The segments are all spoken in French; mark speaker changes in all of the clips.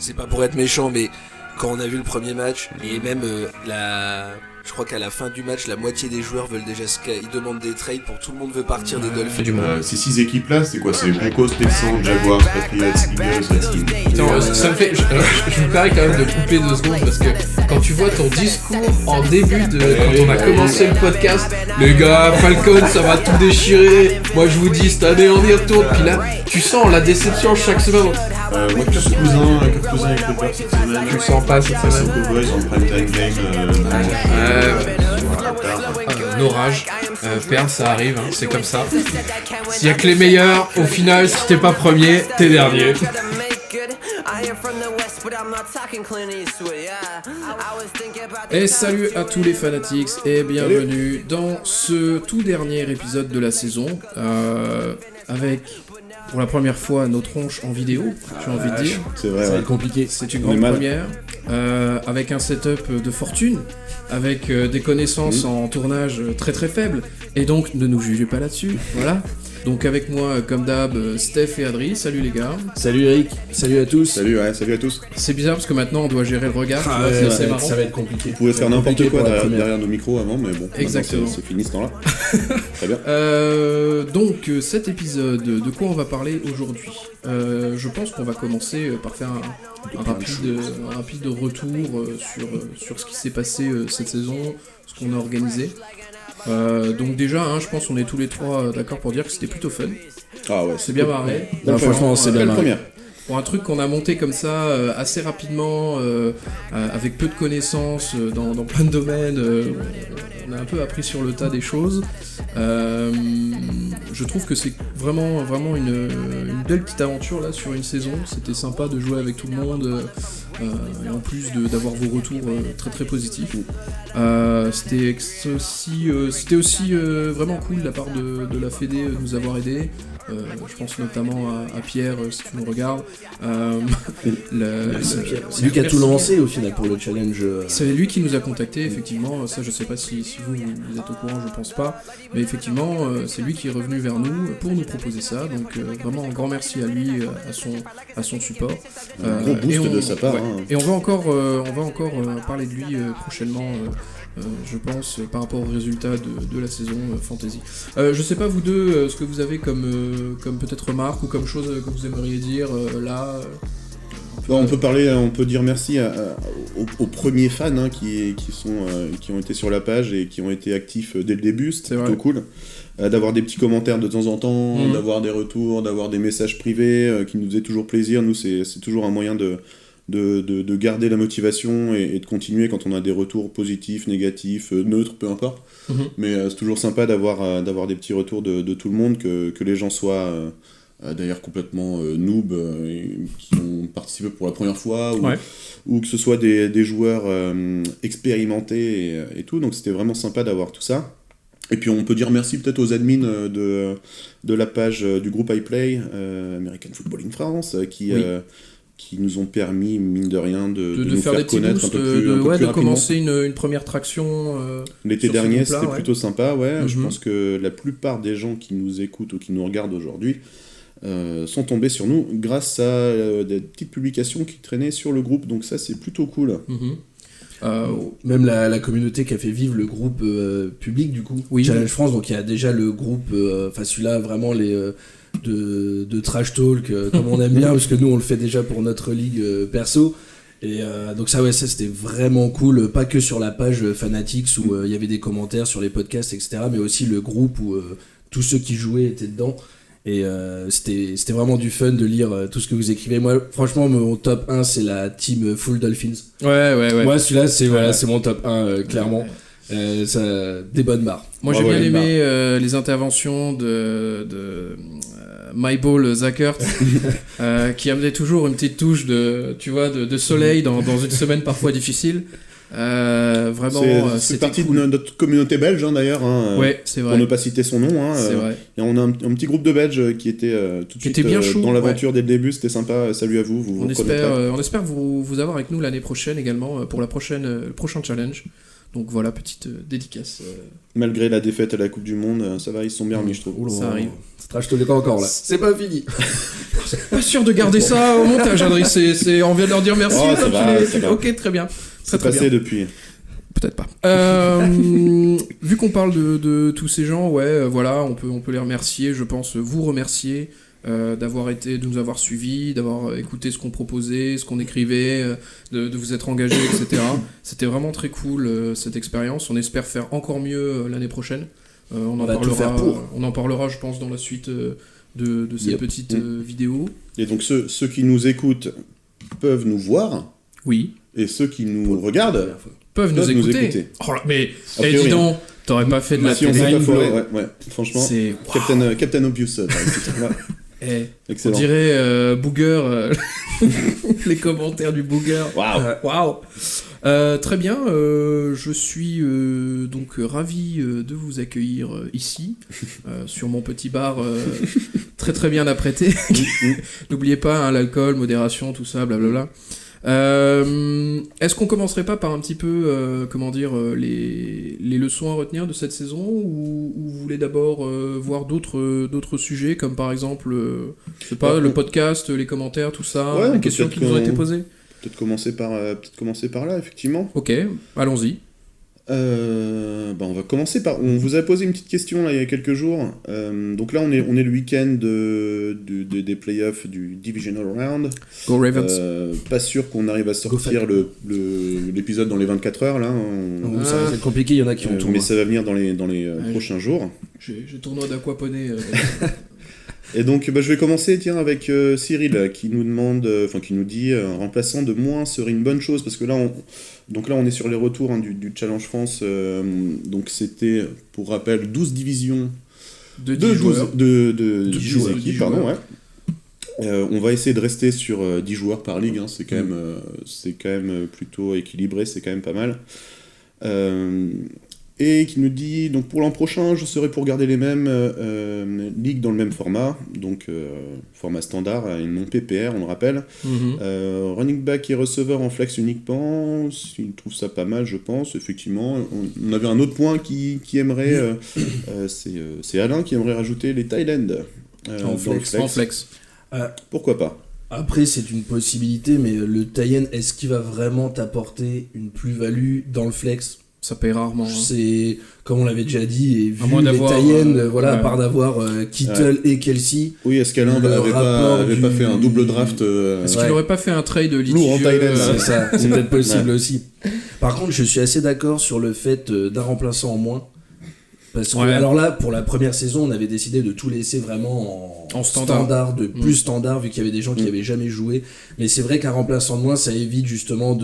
Speaker 1: c'est pas pour être méchant, mais quand on a vu le premier match, et même je crois qu'à la fin du match, la moitié des joueurs veulent déjà ils demandent des trades pour tout le monde veut partir des Dolphins.
Speaker 2: Ces 6 équipes-là, c'est quoi? C'est Broncos, Texans, Jaguars, Patriots, Eagles, Redskins.
Speaker 3: Attends, ça me fait... Je me permets quand même de couper 2 secondes parce que quand tu vois ton discours en début quand on a commencé le podcast, les gars, Falcon, ça va tout déchirer. Moi je vous dis, cette année on y retourne. Puis là, tu sens la déception chaque semaine.
Speaker 2: Moi, Kirk Cousin avec le peur cette semaine.
Speaker 3: Tu le sens pas cette
Speaker 2: Face
Speaker 3: semaine.
Speaker 2: aux Cowboys en prime time game.
Speaker 3: Un orage, perdre ça arrive, hein, c'est comme ça. S'il y a que les meilleurs, au final, si t'es pas premier, t'es dernier. Et salut à tous les fanatics et bienvenue dans ce tout dernier épisode de la saison avec pour la première fois nos tronches en vidéo, j'ai envie de dire.
Speaker 2: C'est vrai,
Speaker 4: ça va être compliqué.
Speaker 3: C'est une grande première, avec un setup de fortune, avec des connaissances en tournage très très faibles, et donc ne nous jugez pas là-dessus, voilà. Donc avec moi, comme d'hab, Steph et Adri, salut les gars.
Speaker 4: Salut Eric, salut à tous.
Speaker 2: Salut à tous.
Speaker 3: C'est bizarre parce que maintenant on doit gérer le regard, tu vois, c'est assez marrant.
Speaker 4: Ça va être compliqué.
Speaker 2: Vous pouvez faire n'importe quoi derrière nos micros avant, mais bon,
Speaker 3: exactement.
Speaker 2: C'est fini ce temps-là. Très bien.
Speaker 3: Donc cet épisode, de quoi on va parler aujourd'hui? Je pense qu'on va commencer par faire un rapide retour sur ce qui s'est passé cette saison, ce qu'on a organisé. Donc déjà, je pense qu'on est tous les trois d'accord pour dire que c'était plutôt fun.
Speaker 2: Ah ouais,
Speaker 3: c'est bien marré.
Speaker 4: Franchement, c'est bien marré.
Speaker 3: Pour un truc qu'on a monté comme ça assez rapidement, avec peu de connaissances dans plein de domaines, on a un peu appris sur le tas des choses. Je trouve que c'est vraiment une belle petite aventure là sur une saison. C'était sympa de jouer avec tout le monde et en plus d'avoir vos retours très très positifs. C'était aussi vraiment cool de la part de la Fédé de nous avoir aidés. Je pense notamment à Pierre, si tu nous regardes.
Speaker 4: C'est lui qui a tout lancé au final pour le challenge.
Speaker 3: C'est lui qui nous a contactés, effectivement. Ça, je sais pas si vous êtes au courant, je pense pas. Mais effectivement, c'est lui qui est revenu vers nous pour nous proposer ça. Donc vraiment un grand merci à lui, à son support.
Speaker 2: Un gros boost de sa part.
Speaker 3: Ouais. Et on va encore parler de lui prochainement. Je pense par rapport aux résultats de la saison fantasy. Je sais pas vous deux ce que vous avez comme peut-être remarque ou comme chose que vous aimeriez dire là.
Speaker 2: On peut dire merci aux premiers fans qui ont été sur la page et qui ont été actifs dès le début, c'était plutôt cool. D'avoir des petits commentaires de temps en temps, d'avoir des retours, d'avoir des messages privés qui nous faisaient toujours plaisir. Nous, c'est toujours un moyen de garder la motivation et de continuer quand on a des retours positifs, négatifs, neutres, peu importe. Mais c'est toujours sympa d'avoir des petits retours de tout le monde, que les gens soient d'ailleurs complètement noobs, qui ont participé pour la première fois, ou que ce soit des joueurs expérimentés et tout. Donc c'était vraiment sympa d'avoir tout ça. Et puis on peut dire merci peut-être aux admins de la page du groupe iPlay, American Football in France, qui nous ont permis, mine de rien, de nous
Speaker 3: faire des petits
Speaker 2: connaître
Speaker 3: boosts,
Speaker 2: un peu plus rapidement.
Speaker 3: de commencer une première traction.
Speaker 2: L'été dernier, c'était plutôt sympa, Je pense que la plupart des gens qui nous écoutent ou qui nous regardent aujourd'hui sont tombés sur nous grâce à des petites publications qui traînaient sur le groupe, donc ça, c'est plutôt cool.
Speaker 4: Même la communauté qui a fait vivre le groupe public, du coup, Challenge France, donc il y a déjà le groupe, celui-là, vraiment de trash talk comme on aime bien parce que nous on le fait déjà pour notre ligue perso et donc ça c'était vraiment cool, pas que sur la page Fanatics où il y avait des commentaires sur les podcasts etc, mais aussi le groupe où tous ceux qui jouaient étaient dedans et c'était vraiment du fun de lire tout ce que vous écrivez. Moi franchement mon top 1 c'est la team Full Dolphins. Moi celui-là c'est mon top 1 clairement. Des bonnes barres.
Speaker 3: Moi j'ai bien aimé les interventions de My Ball Zachert qui amenait toujours une petite touche de soleil dans une semaine parfois difficile. Vraiment,
Speaker 2: c'est partie cool. De notre communauté belge d'ailleurs.
Speaker 3: C'est vrai.
Speaker 2: Pour ne pas citer son nom.
Speaker 3: C'est vrai.
Speaker 2: Et on a un petit groupe de Belges qui était tout de suite bien chaud, dans l'aventure dès le début. C'était sympa. Salut à vous.
Speaker 3: On espère vous avoir avec nous l'année prochaine également pour le prochain challenge. Donc voilà, petite dédicace.
Speaker 2: Malgré la défaite à la Coupe du Monde, ça va, ils sont bien remis, je trouve.
Speaker 3: Ça arrive.
Speaker 4: C'est trash talk encore là. C'est pas fini.
Speaker 3: Pas sûr de garder ça au montage, Adrien. On vient de leur dire merci.
Speaker 2: Oh, ça va.
Speaker 3: Ok, très bien.
Speaker 2: C'est passé depuis.
Speaker 3: Peut-être pas. Vu qu'on parle de tous ces gens, voilà, on peut les remercier, je pense, vous remercier de nous avoir suivis, d'avoir écouté ce qu'on proposait, ce qu'on écrivait, de vous être engagés, etc. C'était vraiment très cool cette expérience. On espère faire encore mieux l'année prochaine. On en parlera, je pense, dans la suite de cette petite vidéo.
Speaker 2: Et donc ceux qui nous écoutent peuvent nous voir.
Speaker 3: Oui.
Speaker 2: Et ceux qui nous regardent
Speaker 3: peuvent nous écouter. Oh là, mais dis donc, t'aurais pas fait de la télé.
Speaker 2: Ouais. Franchement, c'est Captain Obvious.
Speaker 3: On dirait Booger, les commentaires du Booger. Waouh. Très bien, je suis donc ravi de vous accueillir ici, sur mon petit bar très très bien apprêté. N'oubliez pas, hein, l'alcool, modération, tout ça, blablabla. Est-ce qu'on commencerait pas par un petit peu, les leçons à retenir de cette saison, ou vous voulez d'abord voir d'autres sujets, comme par exemple, le podcast, les commentaires, tout ça, les questions qui nous ont été posées?
Speaker 2: Peut-être commencer par là, effectivement.
Speaker 3: Ok, allons-y.
Speaker 2: On va commencer par... On vous a posé une petite question là, il y a quelques jours. Donc là, on est le week-end des playoffs du Divisional Round.
Speaker 3: Go Ravens.
Speaker 2: Pas sûr qu'on arrive à sortir l'épisode dans les 24 heures. Là.
Speaker 4: Ça va être compliqué, il y en a qui ont tourné.
Speaker 2: Mais ça va venir dans les prochains jours.
Speaker 3: J'ai tournoi d'aquaponie.
Speaker 2: Et donc, je vais commencer avec Cyril, qui nous demande, qui nous dit, un remplaçant de moins serait une bonne chose, parce que là, on est sur les retours du Challenge France. Donc, c'était, pour rappel, 12 divisions de 10 équipes, pardon, ouais. On va essayer de rester sur 10 joueurs par ligue, hein, c'est quand même plutôt équilibré, c'est quand même pas mal. Et qui nous dit, donc pour l'an prochain, je serai pour garder les mêmes ligues dans le même format, donc format standard et non PPR, on le rappelle. Running back et receveur en flex uniquement, il trouve ça pas mal, je pense, effectivement. On avait un autre point qui aimerait, c'est Alain qui aimerait rajouter les tight ends
Speaker 3: en flex.
Speaker 2: Pourquoi pas?
Speaker 4: Après, c'est une possibilité, mais le tight end, est-ce qu'il va vraiment t'apporter une plus-value dans le flex?
Speaker 3: Ça paye rarement.
Speaker 4: C'est, comme on l'avait déjà dit, et vu les tie-ends, à part d'avoir Kittle et Kelsey.
Speaker 2: Oui, est-ce qu'Alain avait pas fait un double draft
Speaker 3: Est-ce qu'il aurait pas fait un trade litigieux
Speaker 2: en tie-end
Speaker 4: C'est ça, c'est peut-être possible aussi. Par contre, je suis assez d'accord sur le fait d'un remplaçant en moins. Parce que, alors là, pour la première saison, on avait décidé de tout laisser vraiment en standard, plus standard, vu qu'il y avait des gens qui n'avaient jamais joué. Mais c'est vrai qu'un remplaçant de moins, ça évite justement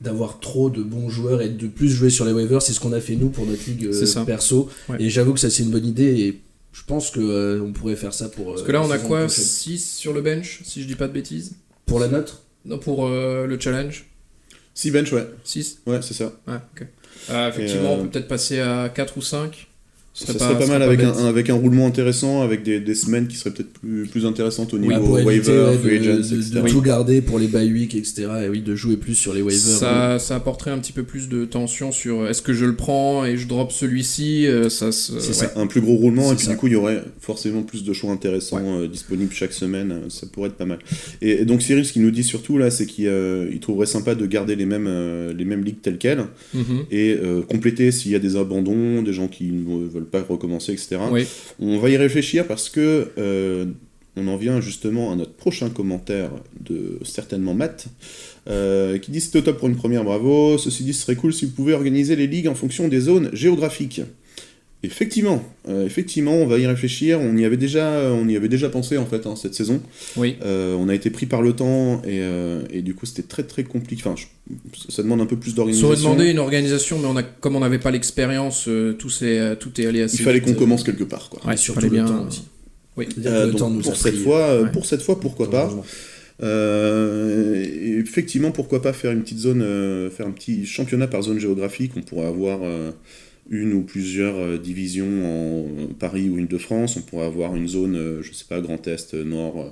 Speaker 4: d'avoir trop de bons joueurs et de plus jouer sur les waivers. C'est ce qu'on a fait nous pour notre ligue perso. Ouais. Et j'avoue que ça, c'est une bonne idée. Et je pense qu'on pourrait faire ça pour...
Speaker 3: Parce que là, on a quoi, 6 sur le bench, si je dis pas de bêtises?
Speaker 4: Pour la note?
Speaker 3: Non, pour le challenge.
Speaker 2: 6 bench, ouais.
Speaker 3: 6?
Speaker 2: Ouais, c'est ça.
Speaker 3: Ouais, ok. Effectivement, on peut peut-être passer à 4 ou 5.
Speaker 2: Ça serait pas mal avec un roulement intéressant, avec des semaines qui seraient peut-être plus intéressantes au niveau waiver, free agents, etc.
Speaker 4: De tout garder pour les bye week, etc. Et oui, de jouer plus sur les waivers.
Speaker 3: Ça apporterait un petit peu plus de tension sur est-ce que je le prends et je drop celui-ci.
Speaker 2: C'est ça, un plus gros roulement, et puis du coup, il y aurait forcément plus de choix intéressants disponibles chaque semaine. Ça pourrait être pas mal. Et donc, Cyril, ce qu'il nous dit surtout, là, c'est qu'il trouverait sympa de garder les mêmes ligues telles quelles, et compléter s'il y a des abandons, des gens qui ne veulent pas recommencer, etc. Oui. On va y réfléchir parce que on en vient justement à notre prochain commentaire de certainement Matt, qui dit c'était au top pour une première, bravo. Ceci dit, ce serait cool si vous pouvez organiser les ligues en fonction des zones géographiques. Effectivement, on va y réfléchir. On y avait déjà pensé en fait cette saison.
Speaker 3: Oui.
Speaker 2: On a été pris par le temps et du coup c'était très très compliqué. Enfin, ça demande un peu plus d'organisation.
Speaker 3: Ça aurait demandé une organisation, mais comme on n'avait pas l'expérience, tout est allé assez.
Speaker 2: Il fallait qu'on commence quelque part, quoi.
Speaker 3: Ouais, surtout le temps aussi. Oui.
Speaker 2: Donc, pour cette fois, pourquoi pas. Effectivement, pourquoi pas faire une petite zone, faire un petit championnat par zone géographique. On pourrait avoir une ou plusieurs divisions en Paris ou Île-de-France. On pourrait avoir une zone, je sais pas, Grand Est, Nord,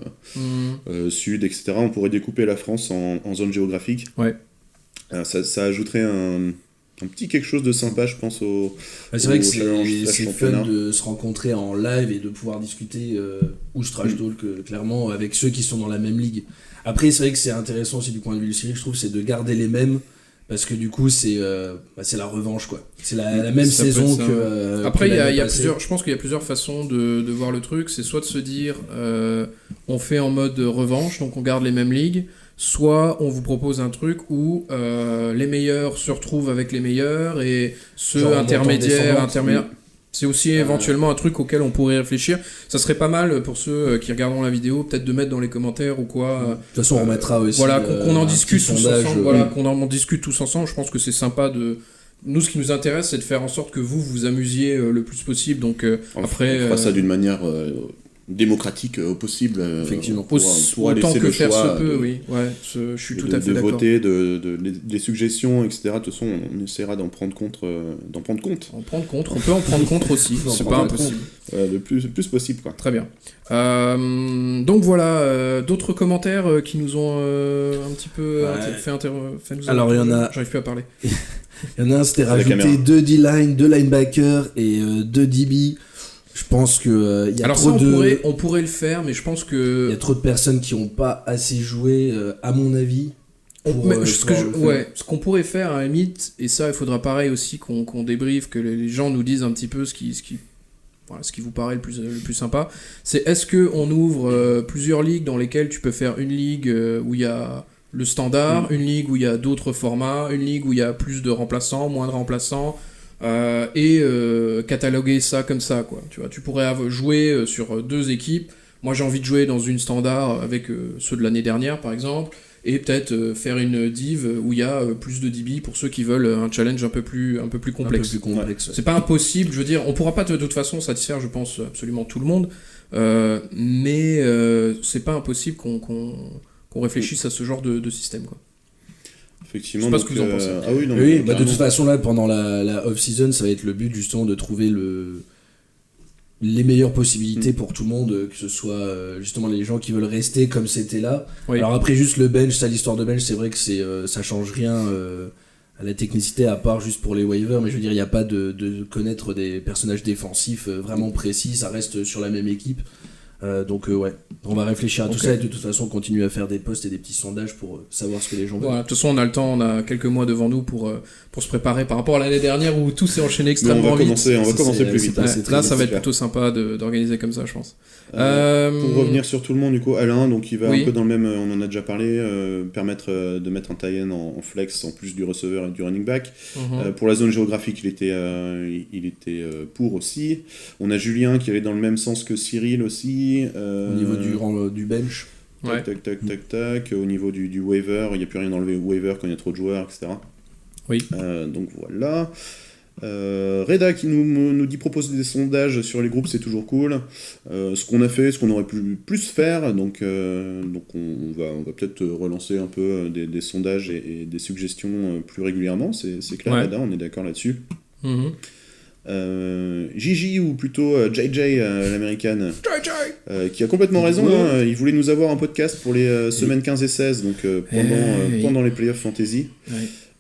Speaker 2: Sud, etc. On pourrait découper la France en zones géographiques.
Speaker 3: Ouais.
Speaker 2: Ça ajouterait un petit quelque chose de sympa, je pense,
Speaker 4: c'est vrai que c'est fun de se rencontrer en live et de pouvoir discuter ou trash talk clairement avec ceux qui sont dans la même ligue. Après, c'est vrai que c'est intéressant aussi du point de vue du Cyril, je trouve, c'est de garder les mêmes. Parce que du coup, c'est la revanche, quoi. C'est la même saison que.
Speaker 3: Après, il y a plusieurs. Je pense qu'il y a plusieurs façons de voir le truc. C'est soit de se dire, on fait en mode revanche, donc on garde les mêmes ligues. Soit on vous propose un truc où les meilleurs se retrouvent avec les meilleurs et ceux intermédiaires. C'est aussi éventuellement un truc auquel on pourrait réfléchir. Ça serait pas mal pour ceux qui regarderont la vidéo, peut-être de mettre dans les commentaires ou quoi.
Speaker 4: De toute façon, on remettra aussi.
Speaker 3: Voilà, qu'on en discute tous ensemble. Voilà, qu'on en discute tous ensemble. Je pense que c'est sympa de. Nous, ce qui nous intéresse, c'est de faire en sorte que vous vous amusiez le plus possible. Donc après.
Speaker 2: On fera ça d'une manière démocratique au possible.
Speaker 4: Effectivement.
Speaker 2: Pour
Speaker 3: autant que faire se peut, oui. Ouais, je suis tout à fait d'accord.
Speaker 2: De voter, des suggestions, etc. De toute façon, on essaiera d'en prendre compte. On peut en prendre compte aussi. C'est pas impossible. Le plus possible, quoi.
Speaker 3: Très bien. Donc voilà, d'autres commentaires qui nous ont un petit peu fait nous.
Speaker 4: Alors il y en a.
Speaker 3: J'arrive plus à parler.
Speaker 4: Il y en a un, c'était rajouter 2 D-line, 2 linebackers et 2 DB. Je pense que y a
Speaker 3: alors
Speaker 4: trop
Speaker 3: ça, on pourrait le faire, mais je pense que
Speaker 4: il y a trop de personnes qui n'ont pas assez joué, à mon avis.
Speaker 3: Ce qu'on pourrait faire à la limite, et ça il faudra pareil aussi qu'on débriefe, que les gens nous disent un petit peu ce qui vous paraît le plus sympa, c'est est-ce qu'on ouvre plusieurs ligues dans lesquelles tu peux faire une ligue où il y a le standard, une ligue où il y a d'autres formats, une ligue où il y a plus de remplaçants, moins de remplaçants, et cataloguer ça comme ça, quoi. Tu vois, tu pourrais jouer sur 2 équipes. Moi j'ai envie de jouer dans une standard avec ceux de l'année dernière par exemple, et peut-être faire une div où il y a plus de DB pour ceux qui veulent un challenge un peu plus complexe. C'est pas impossible, je veux dire, on pourra pas de toute façon satisfaire, je pense, absolument tout le monde, mais c'est pas impossible qu'on réfléchisse à ce genre de système, quoi.
Speaker 2: Effectivement.
Speaker 3: Je sais pas ce que vous en pensez.
Speaker 4: De toute façon là, pendant la off-season, ça va être le but justement de trouver les meilleures possibilités pour tout le monde, que ce soit justement les gens qui veulent rester comme c'était là. Oui. Alors après, juste le bench, ça, l'histoire de bench, c'est vrai que ça change rien à la technicité, à part juste pour les waivers, mais je veux dire, il n'y a pas de connaître des personnages défensifs vraiment précis, ça reste sur la même équipe. Donc on va réfléchir à tout ça, et de toute façon on continue à faire des posts et des petits sondages pour savoir ce que les gens veulent.
Speaker 3: De toute façon on a le temps, on a quelques mois devant nous pour se préparer par rapport à l'année dernière où tout s'est enchaîné extrêmement vite.
Speaker 2: On va commencer plus vite.
Speaker 3: Là ça va être plutôt sympa d'organiser comme ça, je pense.
Speaker 2: Pour revenir sur tout le monde, du coup, Alain, donc il va un peu dans le même, on en a déjà parlé, permettre de mettre un tie-in en flex en plus du receveur et du running back. Pour la zone géographique, il était pour aussi. On a Julien qui allait dans le même sens que Cyril aussi.
Speaker 4: Au niveau du bench.
Speaker 2: Tac. Au niveau du waiver, il n'y a plus rien dans le waiver quand il y a trop de joueurs, etc.
Speaker 3: Oui.
Speaker 2: Donc voilà. Reda qui nous dit proposer des sondages sur les groupes, c'est toujours cool. Ce qu'on a fait, ce qu'on aurait pu plus faire, donc on va peut-être relancer un peu des sondages et des suggestions plus régulièrement, c'est clair. Reda, on est d'accord là-dessus. Gigi, ou plutôt JJ, l'américaine, qui a complètement raison, il voulait nous avoir un podcast pour les semaines 15 et 16, donc pendant les playoffs fantasy.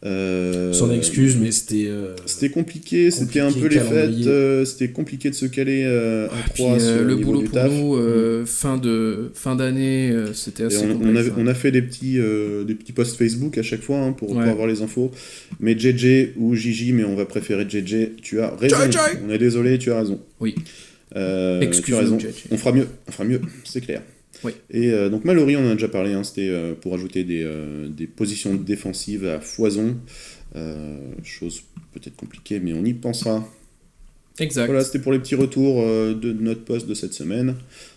Speaker 4: Sans excuse, mais
Speaker 2: c'était compliqué, c'était un peu les fêtes, c'était compliqué de se caler à 3 sur
Speaker 3: le
Speaker 2: niveau
Speaker 3: boulot
Speaker 2: du
Speaker 3: pour
Speaker 2: taf.
Speaker 3: Nous, fin d'année, c'était assez complexe.
Speaker 2: On a fait des petits posts Facebook à chaque fois pour avoir les infos, mais JJ ou Gigi, mais on va préférer JJ, tu as raison, on est désolé, tu as raison.
Speaker 3: Oui.
Speaker 2: Tu as raison. On fera mieux, c'est clair.
Speaker 3: Oui.
Speaker 2: Et donc Mallory, on en a déjà parlé, c'était pour ajouter des positions défensives à foison, chose peut-être compliquée, mais on y pensera.
Speaker 3: Exact.
Speaker 2: Voilà, c'était pour les petits retours de notre post de cette semaine.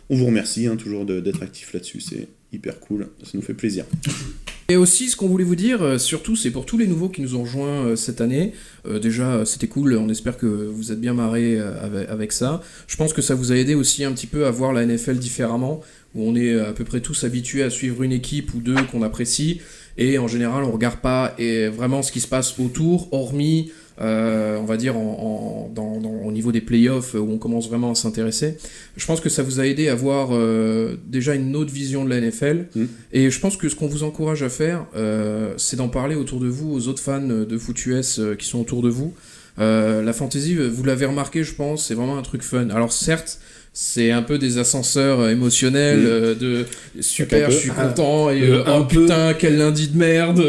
Speaker 2: On vous remercie toujours d'être actif là-dessus, c'est hyper cool, ça nous fait plaisir.
Speaker 3: Et aussi, ce qu'on voulait vous dire, surtout, c'est pour tous les nouveaux qui nous ont rejoints cette année. Déjà, c'était cool, on espère que vous êtes bien marrés avec ça. Je pense que ça vous a aidé aussi un petit peu à voir la NFL différemment, où on est à peu près tous habitués à suivre une équipe ou deux qu'on apprécie, et en général, on regarde pas vraiment ce qui se passe autour, hormis on va dire au niveau des playoffs où on commence vraiment à s'intéresser. Je pense que ça vous a aidé à avoir déjà une autre vision de la NFL. Et je pense que ce qu'on vous encourage à faire, c'est d'en parler autour de vous, aux autres fans de foot US qui sont autour de vous. La fantasy, vous l'avez remarqué, je pense, c'est vraiment un truc fun. Alors certes, c'est un peu des ascenseurs émotionnels de super, je suis content et putain, quel lundi de merde.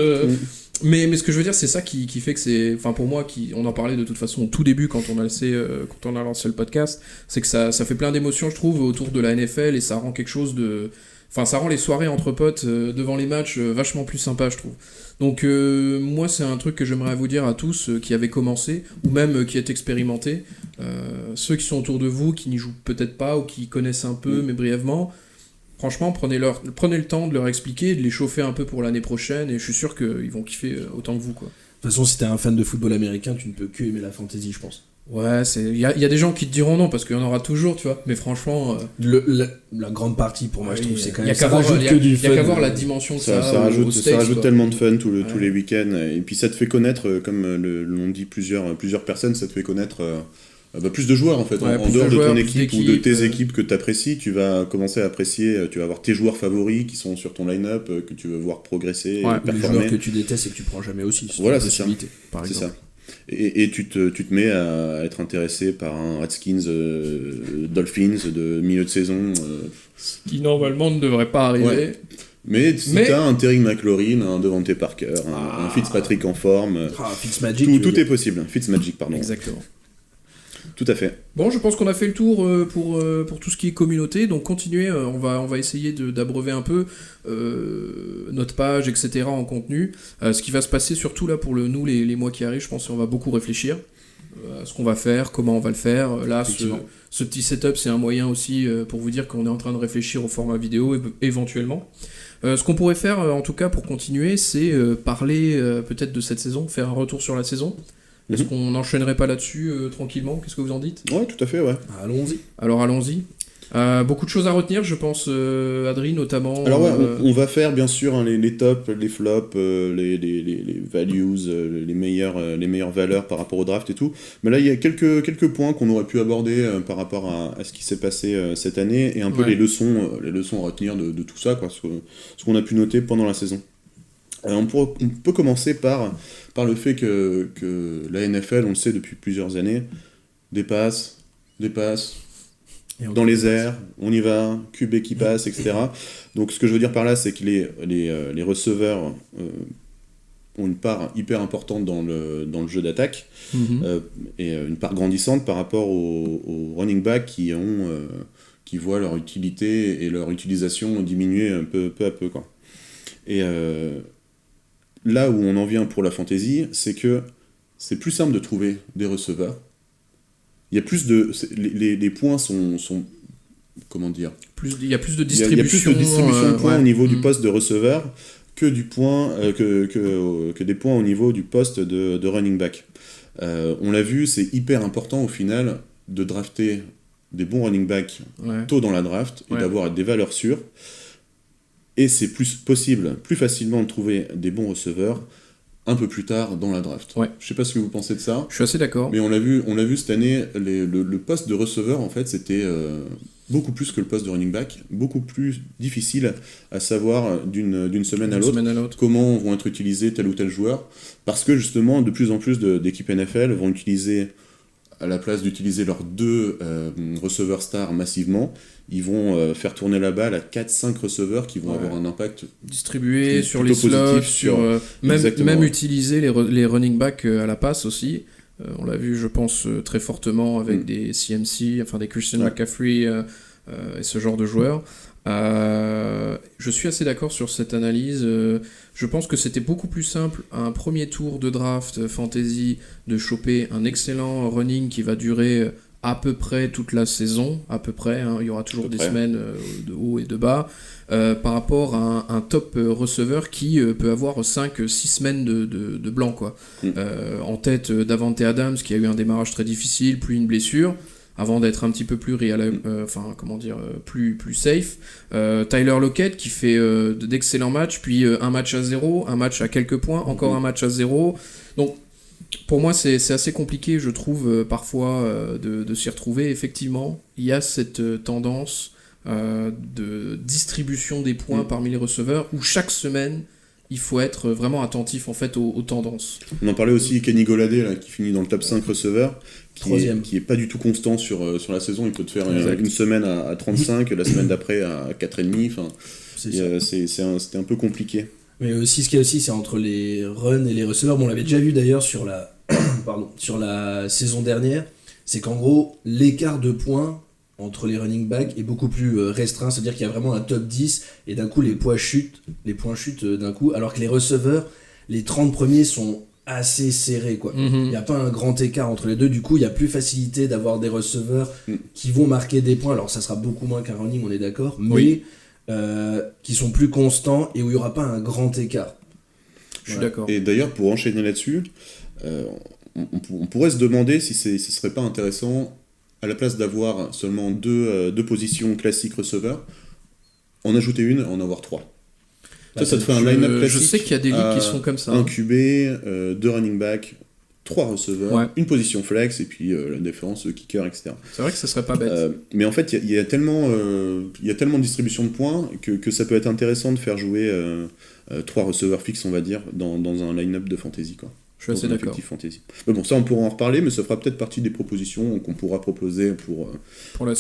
Speaker 3: Mais ce que je veux dire, c'est ça qui fait que c'est... Enfin, pour moi, on en parlait de toute façon au tout début quand on a lancé le podcast, c'est que ça fait plein d'émotions, je trouve, autour de la NFL et ça rend quelque chose de... Enfin, ça rend les soirées entre potes devant les matchs vachement plus sympas, je trouve. Donc, moi, c'est un truc que j'aimerais vous dire à tous qui avaient commencé, ou même qui êtes expérimentés. Ceux qui sont autour de vous, qui n'y jouent peut-être pas, ou qui connaissent un peu, mais brièvement, franchement, prenez le temps de leur expliquer, de les chauffer un peu pour l'année prochaine, et je suis sûr qu'ils vont kiffer autant que vous, quoi.
Speaker 4: De toute façon, si t'es un fan de football américain, tu ne peux que aimer la fantasy, je pense.
Speaker 3: Ouais, il y a des gens qui te diront non, parce qu'il y en aura toujours, tu vois, mais franchement...
Speaker 4: La grande partie, pour moi, je trouve, c'est quand même...
Speaker 3: Ça rajoute que du fun. Il y a qu'à voir la dimension que ça
Speaker 2: rajoute tellement de fun tous les week-ends, et puis ça te fait connaître, comme l'ont dit plusieurs personnes, ça te fait connaître... plus de joueurs en fait, en dehors de ton équipe ou de tes équipes que tu apprécies, tu vas commencer à apprécier, tu vas avoir tes joueurs favoris qui sont sur ton line-up, que tu veux voir progresser, et performer.
Speaker 4: Les joueurs que tu détestes et que tu prends jamais aussi.
Speaker 2: Voilà, c'est ça. C'est ça. Et tu te mets à être intéressé par un Redskins Dolphins de milieu de saison.
Speaker 3: Ce qui normalement ne devrait pas arriver. Ouais.
Speaker 2: Mais si t'as un Terry McLaurin, un Devontae Parker, un Fitzpatrick en forme,
Speaker 4: Fitzmagic,
Speaker 2: tout est possible. Fitzmagic, pardon.
Speaker 3: Exactement.
Speaker 2: Tout à fait.
Speaker 3: Bon, je pense qu'on a fait le tour pour tout ce qui est communauté, donc continuez, on va essayer d'abreuver un peu notre page, etc. en contenu. Ce qui va se passer surtout là pour les mois qui arrivent, je pense qu'on va beaucoup réfléchir à ce qu'on va faire, comment on va le faire. Là, ce petit setup, c'est un moyen aussi pour vous dire qu'on est en train de réfléchir au format vidéo éventuellement. Ce qu'on pourrait faire, en tout cas, pour continuer, c'est parler peut-être de cette saison, faire un retour sur la saison. Est-ce qu'on n'enchaînerait pas là-dessus tranquillement ? Qu'est-ce que vous en dites ?
Speaker 2: Ouais, tout à fait, ouais.
Speaker 4: Allons-y.
Speaker 3: Alors allons-y. Beaucoup de choses à retenir, je pense, Adri, notamment.
Speaker 2: Alors ouais, on va faire bien sûr les tops, les flops, les values, les meilleures valeurs par rapport au draft et tout. Mais là, il y a quelques points qu'on aurait pu aborder par rapport à ce qui s'est passé cette année et un peu les leçons à retenir de tout ça, quoi, ce qu'on a pu noter pendant la saison. On peut commencer par le fait que la NFL, on le sait depuis plusieurs années, dépasse, dans les airs, on y va, QB qui passe, etc. Donc ce que je veux dire par là, c'est que les receveurs ont une part hyper importante dans le jeu d'attaque, et une part grandissante par rapport aux running backs qui voient leur utilité et leur utilisation diminuer peu à peu, quoi. Et là où on en vient pour la fantasy, c'est que c'est plus simple de trouver des receveurs. Il y a plus de... Les points sont comment dire ?
Speaker 3: Il y a plus de distribution.
Speaker 2: Il y a plus de distribution de points au niveau du poste de receveur que des points au niveau du poste de running back. On l'a vu, c'est hyper important au final de drafter des bons running backs tôt dans la draft et d'avoir des valeurs sûres. Et c'est plus facilement de trouver des bons receveurs un peu plus tard dans la draft. Ouais. Je sais pas ce que vous pensez de ça.
Speaker 3: Je suis assez d'accord.
Speaker 2: Mais on l'a vu cette année, le poste de receveur, en fait, c'était beaucoup plus que le poste de running back, beaucoup plus difficile à savoir d'une semaine à l'autre comment vont être utilisés tel ou tel joueur. Parce que justement, de plus en plus d'équipes NFL vont utiliser, à la place d'utiliser leurs deux receveurs stars massivement, ils vont faire tourner la balle à 4-5 receveurs qui vont avoir un impact
Speaker 3: distribué sur les slots, même utiliser les running backs à la passe aussi. On l'a vu, je pense, très fortement avec des CMC, enfin des Christian McCaffrey et ce genre de joueurs. Je suis assez d'accord sur cette analyse. Je pense que c'était beaucoup plus simple à un premier tour de draft fantasy de choper un excellent running qui va durer à peu près toute la saison, à peu près, il y aura toujours des semaines de haut et de bas, par rapport à un top receveur qui peut avoir 5-6 semaines de blanc, quoi. En tête Davante Adams qui a eu un démarrage très difficile, puis une blessure, avant d'être un petit peu plus plus safe. Tyler Lockett qui fait d'excellents matchs, puis un match à 0, un match à quelques points, encore un match à 0. Donc Pour moi, c'est assez compliqué, je trouve, parfois, de s'y retrouver. Effectivement, il y a cette tendance de distribution des points parmi les receveurs, où chaque semaine, il faut être vraiment attentif en fait aux tendances.
Speaker 2: On en parlait aussi, Kenny Golladay, là, qui finit dans le top 5 receveurs, qui est pas du tout constant sur la saison. Il peut te faire une semaine à 35, la semaine d'après à 4,5. C'était un peu compliqué.
Speaker 4: Mais aussi, ce qu'il y a aussi, c'est entre les runs et les receveurs. Bon, on l'avait déjà vu d'ailleurs sur la saison dernière. C'est qu'en gros, l'écart de points entre les running backs est beaucoup plus restreint. C'est-à-dire qu'il y a vraiment un top 10 et d'un coup, les points chutent d'un coup. Alors que les receveurs, les 30 premiers sont assez serrés, quoi. Il n'y a pas un grand écart entre les deux. Du coup, il y a plus facilité d'avoir des receveurs qui vont marquer des points. Alors, ça sera beaucoup moins qu'un running, on est d'accord. Mais qui sont plus constants et où il n'y aura pas un grand écart.
Speaker 3: Je suis d'accord.
Speaker 2: Et d'ailleurs, pour enchaîner là-dessus, on pourrait se demander si ce serait pas intéressant, à la place d'avoir seulement deux positions classiques receveurs, en ajouter une, en avoir 3. Ça te fait un line-up classique.
Speaker 3: Je sais qu'il y a des ligues qui sont comme ça.
Speaker 2: Un QB, 2 running back, 3 receveurs, une position flex, et puis la défense, kicker, etc.
Speaker 3: C'est vrai que ça serait pas bête.
Speaker 2: Mais en fait, il y a tellement de distribution de points que ça peut être intéressant de faire jouer 3 receveurs fixes, on va dire, dans un line-up de fantasy, quoi.
Speaker 3: Je suis assez d'accord.
Speaker 2: Fantasy. Mais bon, ça on pourra en reparler, mais ça fera peut-être partie des propositions qu'on pourra proposer pour la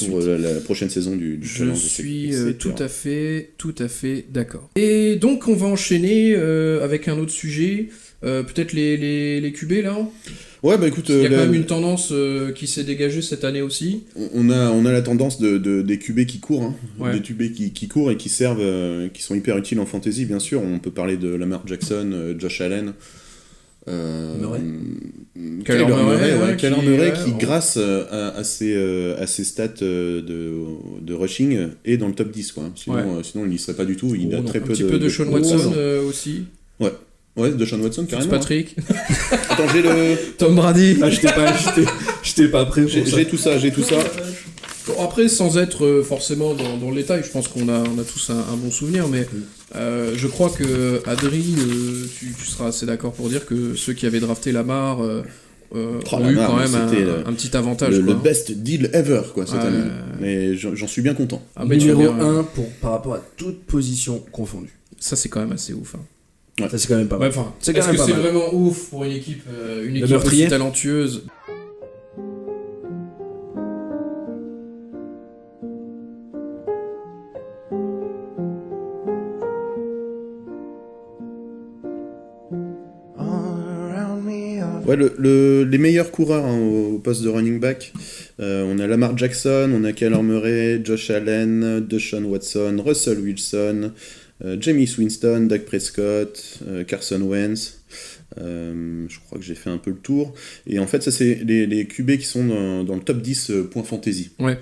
Speaker 2: prochaine saison du challenge.
Speaker 3: Je suis tout à fait d'accord. Et donc on va enchaîner avec un autre sujet, peut-être les QB là.
Speaker 2: Ouais, bah écoute,
Speaker 3: il y a quand même une tendance qui s'est dégagée cette année aussi.
Speaker 2: On a la tendance des QB qui courent, des QB qui courent et qui servent, qui sont hyper utiles en fantasy, bien sûr. On peut parler de Lamar Jackson, Josh Allen. Kyler Murray qui grâce à ses stats de rushing est dans le top 10, quoi. Sinon il n'y serait pas du tout. Il a très peu de...
Speaker 3: Un petit peu de Sean Watson aussi.
Speaker 2: Ouais, de Sean Watson carrément.
Speaker 3: Patrick.
Speaker 2: Attends, j'ai le...
Speaker 3: Tom Brady.
Speaker 4: Ah, j'étais pas prêt pour ça.
Speaker 2: J'ai tout ça.
Speaker 3: Bon, après, sans être forcément dans le détail, je pense qu'on a tous un bon souvenir, mais je crois que Adri, tu seras assez d'accord pour dire que ceux qui avaient drafté Lamar ont eu quand même un petit avantage.
Speaker 2: Le best deal ever, quoi, cette année. Mais j'en suis bien content.
Speaker 4: Numéro 1 par rapport à toute position confondue.
Speaker 3: Ça, c'est quand même assez ouf.
Speaker 4: Ouais. Ça, c'est quand même pas mal.
Speaker 3: Est-ce que c'est vraiment ouf pour une équipe aussi talentueuse?
Speaker 2: Ouais, les meilleurs coureurs au poste de running back, on a Lamar Jackson, on a Kyler Murray, Josh Allen, Deshaun Watson, Russell Wilson, Jameis Winston, Dak Prescott, Carson Wentz. Je crois que j'ai fait un peu le tour. Et en fait, ça, c'est les QB qui sont dans le top 10 points fantasy.
Speaker 3: Ouais.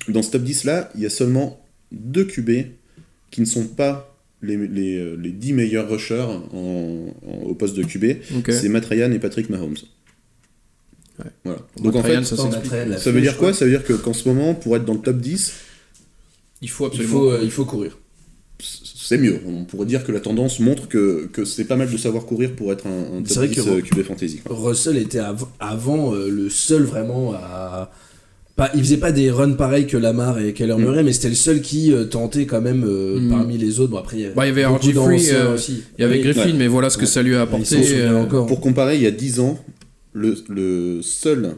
Speaker 2: Dans ce top 10-là, il y a seulement 2 QB qui ne sont pas les 10 meilleurs rushers au poste de QB. Okay. C'est Matt Ryan et Patrick Mahomes.
Speaker 3: Ouais.
Speaker 2: Voilà. Donc en fait, ça veut dire quoi? Ça veut dire qu'en ce moment, pour être dans le top 10,
Speaker 3: il faut absolument
Speaker 4: il faut courir.
Speaker 2: C'est mieux. On pourrait dire que la tendance montre que c'est pas mal de savoir courir pour être un top 10 QB fantasy.
Speaker 4: Russell était avant le seul vraiment à... il faisait pas des runs pareils que Lamar et Kyler Murray, mais c'était le seul qui tentait quand même parmi les autres. Bon, après, il y
Speaker 3: avait RG Free, aussi. Il y avait Griffin, mais voilà ce que ça lui a apporté.
Speaker 2: Pour comparer, il y a 10 ans, le seul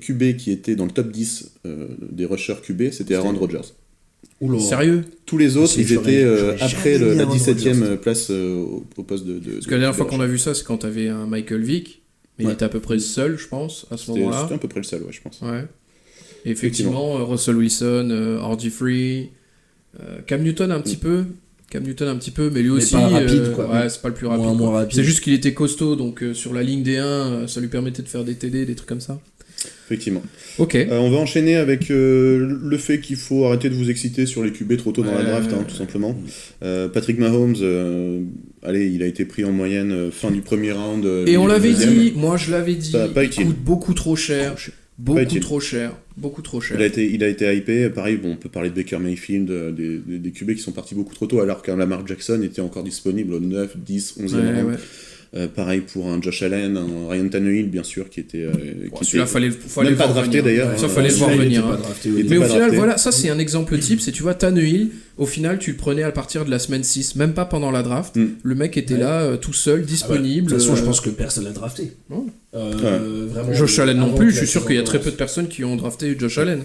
Speaker 2: QB qui était dans le top 10 des rushers QB, c'était Aaron Rodgers.
Speaker 3: Oula. Sérieux?
Speaker 2: Tous les autres, ils étaient après la 17ème place au poste de...
Speaker 3: Parce que la dernière fois qu'on a vu ça, c'est quand t'avais un Michael Vick, mais il était à peu près seul, je pense, à ce moment-là.
Speaker 2: C'était à peu près le seul, ouais, je pense.
Speaker 3: Ouais. Et effectivement, Russell Wilson, RG Free, Cam Newton un petit peu, mais lui aussi,
Speaker 4: pas rapide, quoi.
Speaker 3: Ouais, c'est pas le plus rapide.
Speaker 4: Moins rapide.
Speaker 3: C'est juste qu'il était costaud, donc sur la ligne des 1, ça lui permettait de faire des TD, des trucs comme ça.
Speaker 2: Effectivement.
Speaker 3: Ok.
Speaker 2: On va enchaîner avec le fait qu'il faut arrêter de vous exciter sur les QB trop tôt dans la draft, tout simplement. Patrick Mahomes, il a été pris en moyenne fin du premier round.
Speaker 3: Et on l'avait dit, moi je l'avais dit, il coûte beaucoup trop cher. Beaucoup trop cher.
Speaker 2: Il a été hypé. Pareil, on peut parler de Baker Mayfield, des QB qui sont partis beaucoup trop tôt, alors qu'un Lamar Jackson était encore disponible au 9, 10, 11e round. Pareil pour un Josh Allen, un Ryan Tannehill, bien sûr, qui était.
Speaker 3: Celui-là, fallait
Speaker 2: même pas drafté d'ailleurs.
Speaker 3: Ça, fallait le voir venir. Mais au final, voilà, ça c'est un exemple type. C'est, tu vois, Tannehill, au final, tu le prenais à partir de la semaine 6, même pas pendant la draft. Le mec était là, tout seul, disponible.
Speaker 4: De toute façon, je pense que personne l'a drafté.
Speaker 3: Vraiment, Josh Allen non plus. Je suis sûr qu'il y a très peu de personnes qui ont drafté Josh Allen.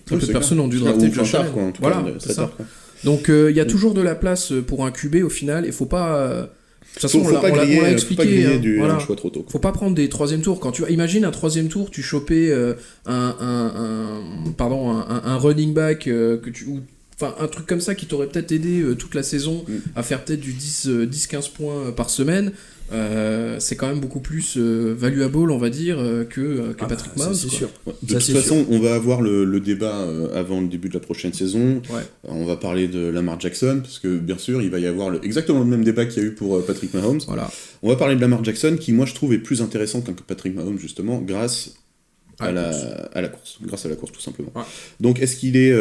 Speaker 3: Très peu de personnes ont dû drafter Josh Allen. Voilà, c'est ça. Donc il y a toujours de la place pour un QB au final. Il faut pas. De toute façon, on l'a expliqué.
Speaker 2: Un choix trop tôt.
Speaker 3: Faut pas prendre des 3e tours. Quand tu imagine un 3e tour, tu chopais un running back enfin un truc comme ça qui t'aurait peut-être aidé toute la saison à faire peut-être du 10-15 points par semaine. C'est quand même beaucoup plus valuable, on va dire, que Patrick Mahomes.
Speaker 4: C'est sûr.
Speaker 2: De toute façon, on va avoir le débat avant le début de la prochaine saison. On va parler de Lamar Jackson, parce que bien sûr, il va y avoir exactement le même débat qu'il y a eu pour Patrick Mahomes.
Speaker 3: Voilà.
Speaker 2: On va parler de Lamar Jackson, qui moi je trouve est plus intéressant que Patrick Mahomes, justement, grâce à la course. Grâce à la course, tout simplement. Ouais. Donc est-ce qu'il est...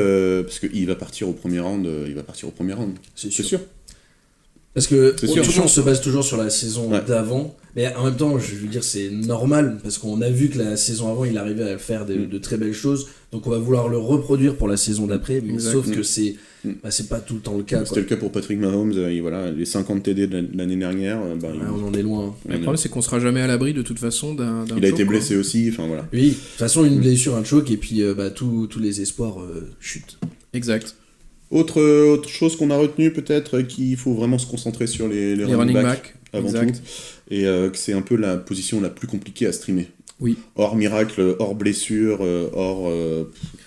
Speaker 2: parce qu'il va partir au premier round, C'est sûr.
Speaker 4: Parce que on se base toujours sur la saison d'avant, mais en même temps, je veux dire, c'est normal, parce qu'on a vu que la saison avant, il arrivait à faire de très belles choses, donc on va vouloir le reproduire pour la saison d'après, sauf que c'est pas tout le temps le cas.
Speaker 2: C'était le cas pour Patrick Mahomes, les 50 TD de l'année dernière,
Speaker 4: on en est loin.
Speaker 3: Le problème, c'est qu'on sera jamais à l'abri de toute façon d'un
Speaker 2: Il a été blessé aussi, enfin voilà.
Speaker 4: Oui, de toute façon, une blessure, un choc, et puis tous les espoirs chutent.
Speaker 3: Exact.
Speaker 2: Autre chose qu'on a retenu peut-être, qu'il faut vraiment se concentrer sur les running back avant tout, et que c'est un peu la position la plus compliquée à streamer.
Speaker 3: Oui.
Speaker 2: Hors miracle, hors blessure, hors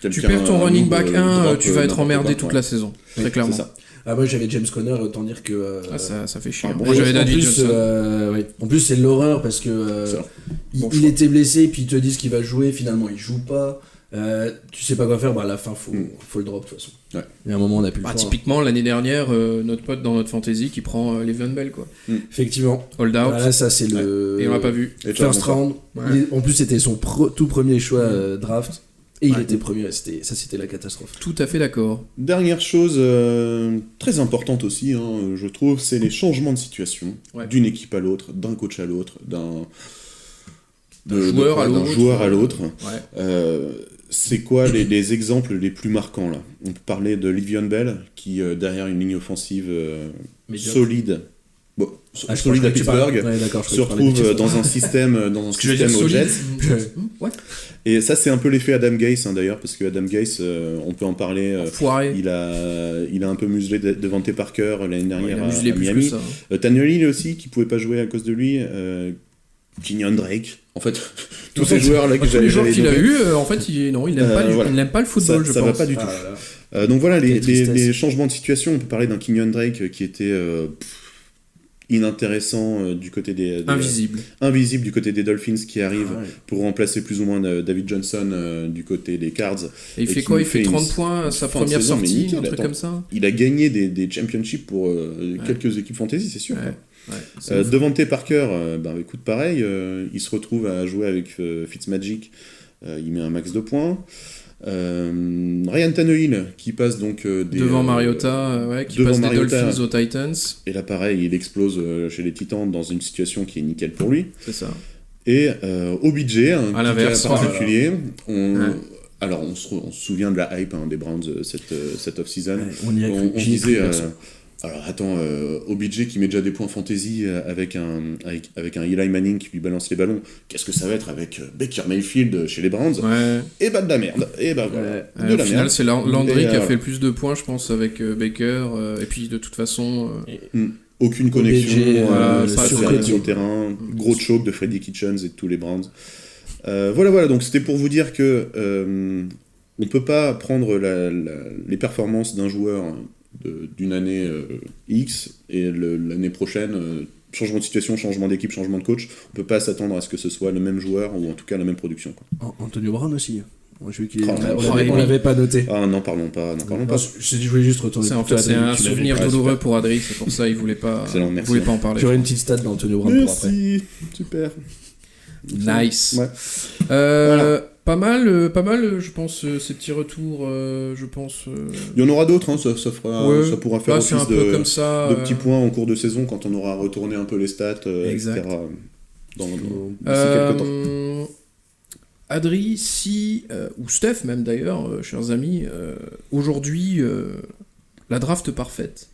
Speaker 3: tu perds ton running back 1, tu vas être emmerdé toute la saison, très clairement.
Speaker 2: C'est ça.
Speaker 4: Moi j'avais James Conner, autant dire que...
Speaker 3: ça fait chier.
Speaker 4: Moi j'avais David Johnson. En plus c'est l'horreur parce que il était blessé, puis ils te disent qu'il va jouer, finalement il joue pas. Tu sais pas quoi faire, à la fin faut le drop de toute façon.
Speaker 2: Ouais.
Speaker 4: Il y a un moment on a plus le choix.
Speaker 3: Typiquement l'année dernière, notre pote dans notre fantasy qui prend Le'Veon Bell quoi.
Speaker 4: Effectivement.
Speaker 3: Hold out.
Speaker 4: Là ça c'est le...
Speaker 3: Et on l'a pas vu.
Speaker 4: First round. En plus c'était son tout premier choix draft. Et il était premier, c'était la catastrophe.
Speaker 3: Tout à fait d'accord.
Speaker 2: Dernière chose très importante aussi, je trouve, c'est les changements de situation d'une équipe à l'autre, d'un coach à l'autre, d'un joueur à l'autre. C'est quoi les exemples les plus marquants là ? On peut parler de Le'Veon Bell qui derrière une ligne offensive solide. Solide à Pittsburgh, se retrouve dans un système aux Jets. Et ça c'est un peu l'effet Adam Gase d'ailleurs, parce que Adam Gase, on peut en parler, il a un peu muselé Devante Parker l'année dernière à Miami. Tannehill aussi qui pouvait pas jouer à cause de lui. Kenyon Drake, en fait, tous ces joueurs là que j'avais.
Speaker 3: Les joueurs qu'il a eu, en fait, il n'aime pas le football, je pense.
Speaker 2: Ça va pas du tout. Donc voilà, les changements de situation, on peut parler d'un Kenyon Drake qui était inintéressant du côté des invisible du côté des Dolphins, qui arrive pour remplacer plus ou moins David Johnson du côté des Cards.
Speaker 3: Et il fait quoi ? Il fait 30 points à sa première sortie, un truc comme ça.
Speaker 2: Il a gagné des championships pour quelques équipes fantasy, c'est sûr. Devante Parker, écoute, pareil, il se retrouve à jouer avec Fitzmagic, il met un max de points. Ryan Tannehill qui passe donc
Speaker 3: devant Mariota, qui passe des Dolphins aux Titans. Et
Speaker 2: là pareil, il explose chez les Titans dans une situation qui est nickel pour lui.
Speaker 3: C'est ça.
Speaker 2: Et OBJ,
Speaker 3: à l'inverse,
Speaker 2: particulier. Alors on se souvient de la hype des Browns cette off-season. On disait alors attends, OBJ qui met déjà des points fantasy avec un Eli Manning qui lui balance les ballons, qu'est-ce que ça va être avec Baker Mayfield chez les Browns ? Et de la merde. Et
Speaker 3: au final, c'est Landry qui a fait le plus de points, je pense, avec Baker. Et puis de toute façon,
Speaker 2: aucune connexion sur le terrain.
Speaker 3: Mm.
Speaker 2: Gros choke de Freddie Kitchens et de tous les Browns. Voilà. Donc c'était pour vous dire que on peut pas prendre les performances d'un joueur d'une année X et l'année prochaine changement de situation, changement d'équipe, changement de coach, on peut pas s'attendre à ce que ce soit le même joueur ou en tout cas la même production quoi.
Speaker 4: Antonio Brown aussi. J'ai vu qu'il on l'avait pas noté.
Speaker 2: N'en parlons pas.
Speaker 4: Je voulais juste retourner.
Speaker 3: C'est un souvenir douloureux pour Adri, c'est pour ça il voulait pas en parler.
Speaker 4: J'aurais une petite stat d'Antonio Brown pour après.
Speaker 2: Super.
Speaker 3: Nice.
Speaker 2: Voilà.
Speaker 3: Pas mal, je pense, ces petits retours, je pense...
Speaker 2: Il y en aura d'autres, hein, ça pourra faire
Speaker 3: office comme ça,
Speaker 2: de petits points en cours de saison quand on aura retourné un peu les stats, etc. D'ici quelques temps.
Speaker 3: Adri, ou Steph même d'ailleurs, chers amis, aujourd'hui, la draft parfaite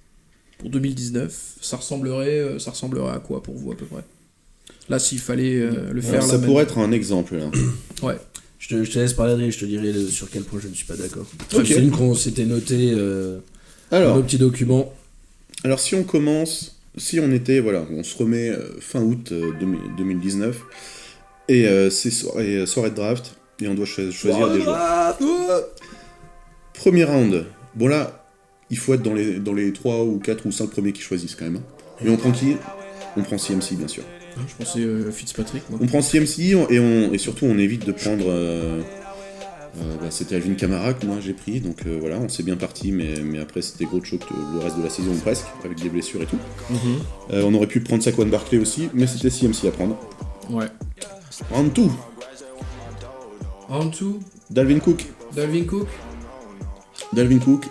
Speaker 3: pour 2019, ça ressemblerait à quoi pour vous à peu près ? Là, s'il fallait le faire...
Speaker 2: Ça pourrait être un exemple, là.
Speaker 3: Ouais.
Speaker 4: Je te laisse parler, Adrien, je te dirai sur quel point je ne suis pas d'accord.
Speaker 2: Okay.
Speaker 4: C'est une qu'on s'était noté dans nos petits documents.
Speaker 2: Alors, si on commence, si on était, on se remet fin août 2019, et c'est soirée de draft, et on doit choisir des joueurs. Premier round. Bon, là, il faut être dans les 3 ou 4 ou 5 premiers qui choisissent quand même. Mais on prend qui ? On prend CMC, bien sûr.
Speaker 3: Je pensais Fitzpatrick. Moi.
Speaker 2: On prend CMC et surtout on évite de prendre. C'était Alvin Kamara que moi j'ai pris, donc on s'est bien parti, mais après c'était gros choc le reste de la saison presque, avec des blessures et tout. On aurait pu prendre Saquon Barkley aussi, mais c'était CMC à prendre.
Speaker 3: Ouais.
Speaker 2: Round 2. Dalvin Cook,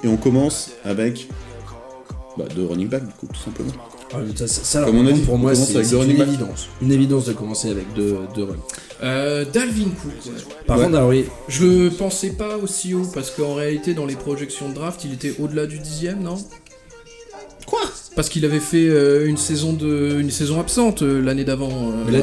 Speaker 2: et on commence avec 2 running backs, du coup, tout simplement.
Speaker 4: Ça
Speaker 2: comme on a dit,
Speaker 4: pour moi, c'est
Speaker 2: une
Speaker 4: évidence de commencer avec deux runs.
Speaker 3: Dalvin Cook. Ouais.
Speaker 4: Par contre, alors oui.
Speaker 3: Je le pensais pas aussi haut parce qu'en réalité, dans les projections de draft, il était au-delà du 10e, non ?
Speaker 2: Quoi ?
Speaker 3: Parce qu'il avait fait une saison absente l'année d'avant.
Speaker 2: Mais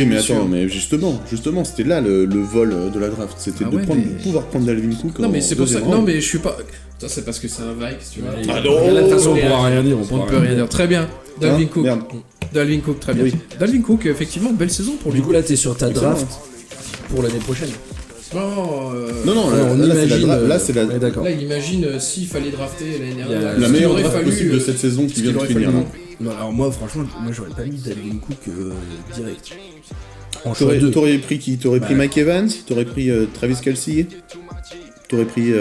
Speaker 2: attends, mais justement, c'était là le vol de la draft, c'était pouvoir prendre Dalvin Cook.
Speaker 3: Non, mais c'est pour ça. Non, mais je suis pas. Putain, c'est parce que c'est un Vikes, tu vois.
Speaker 4: Ah non, de toute façon, on pourra rien dire.
Speaker 3: On ne peut rien dire. Très bien. Dalvin Cook. Dalvin Cook, très bien. Oui. Dalvin Cook, effectivement, belle saison pour lui.
Speaker 4: Du coup, là, t'es sur ta draft pour l'année prochaine.
Speaker 3: Non,
Speaker 2: là, c'est la.
Speaker 3: Là, il imagine s'il fallait drafter l'année dernière.
Speaker 2: La meilleure draft possible de cette saison qui vient de finir.
Speaker 4: Non, alors moi, franchement, j'aurais pas mis Dalvin Cook direct.
Speaker 2: T'aurais pris qui ? T'aurais pris Mike Evans ? T'aurais pris Travis Kelce ? T'aurais pris.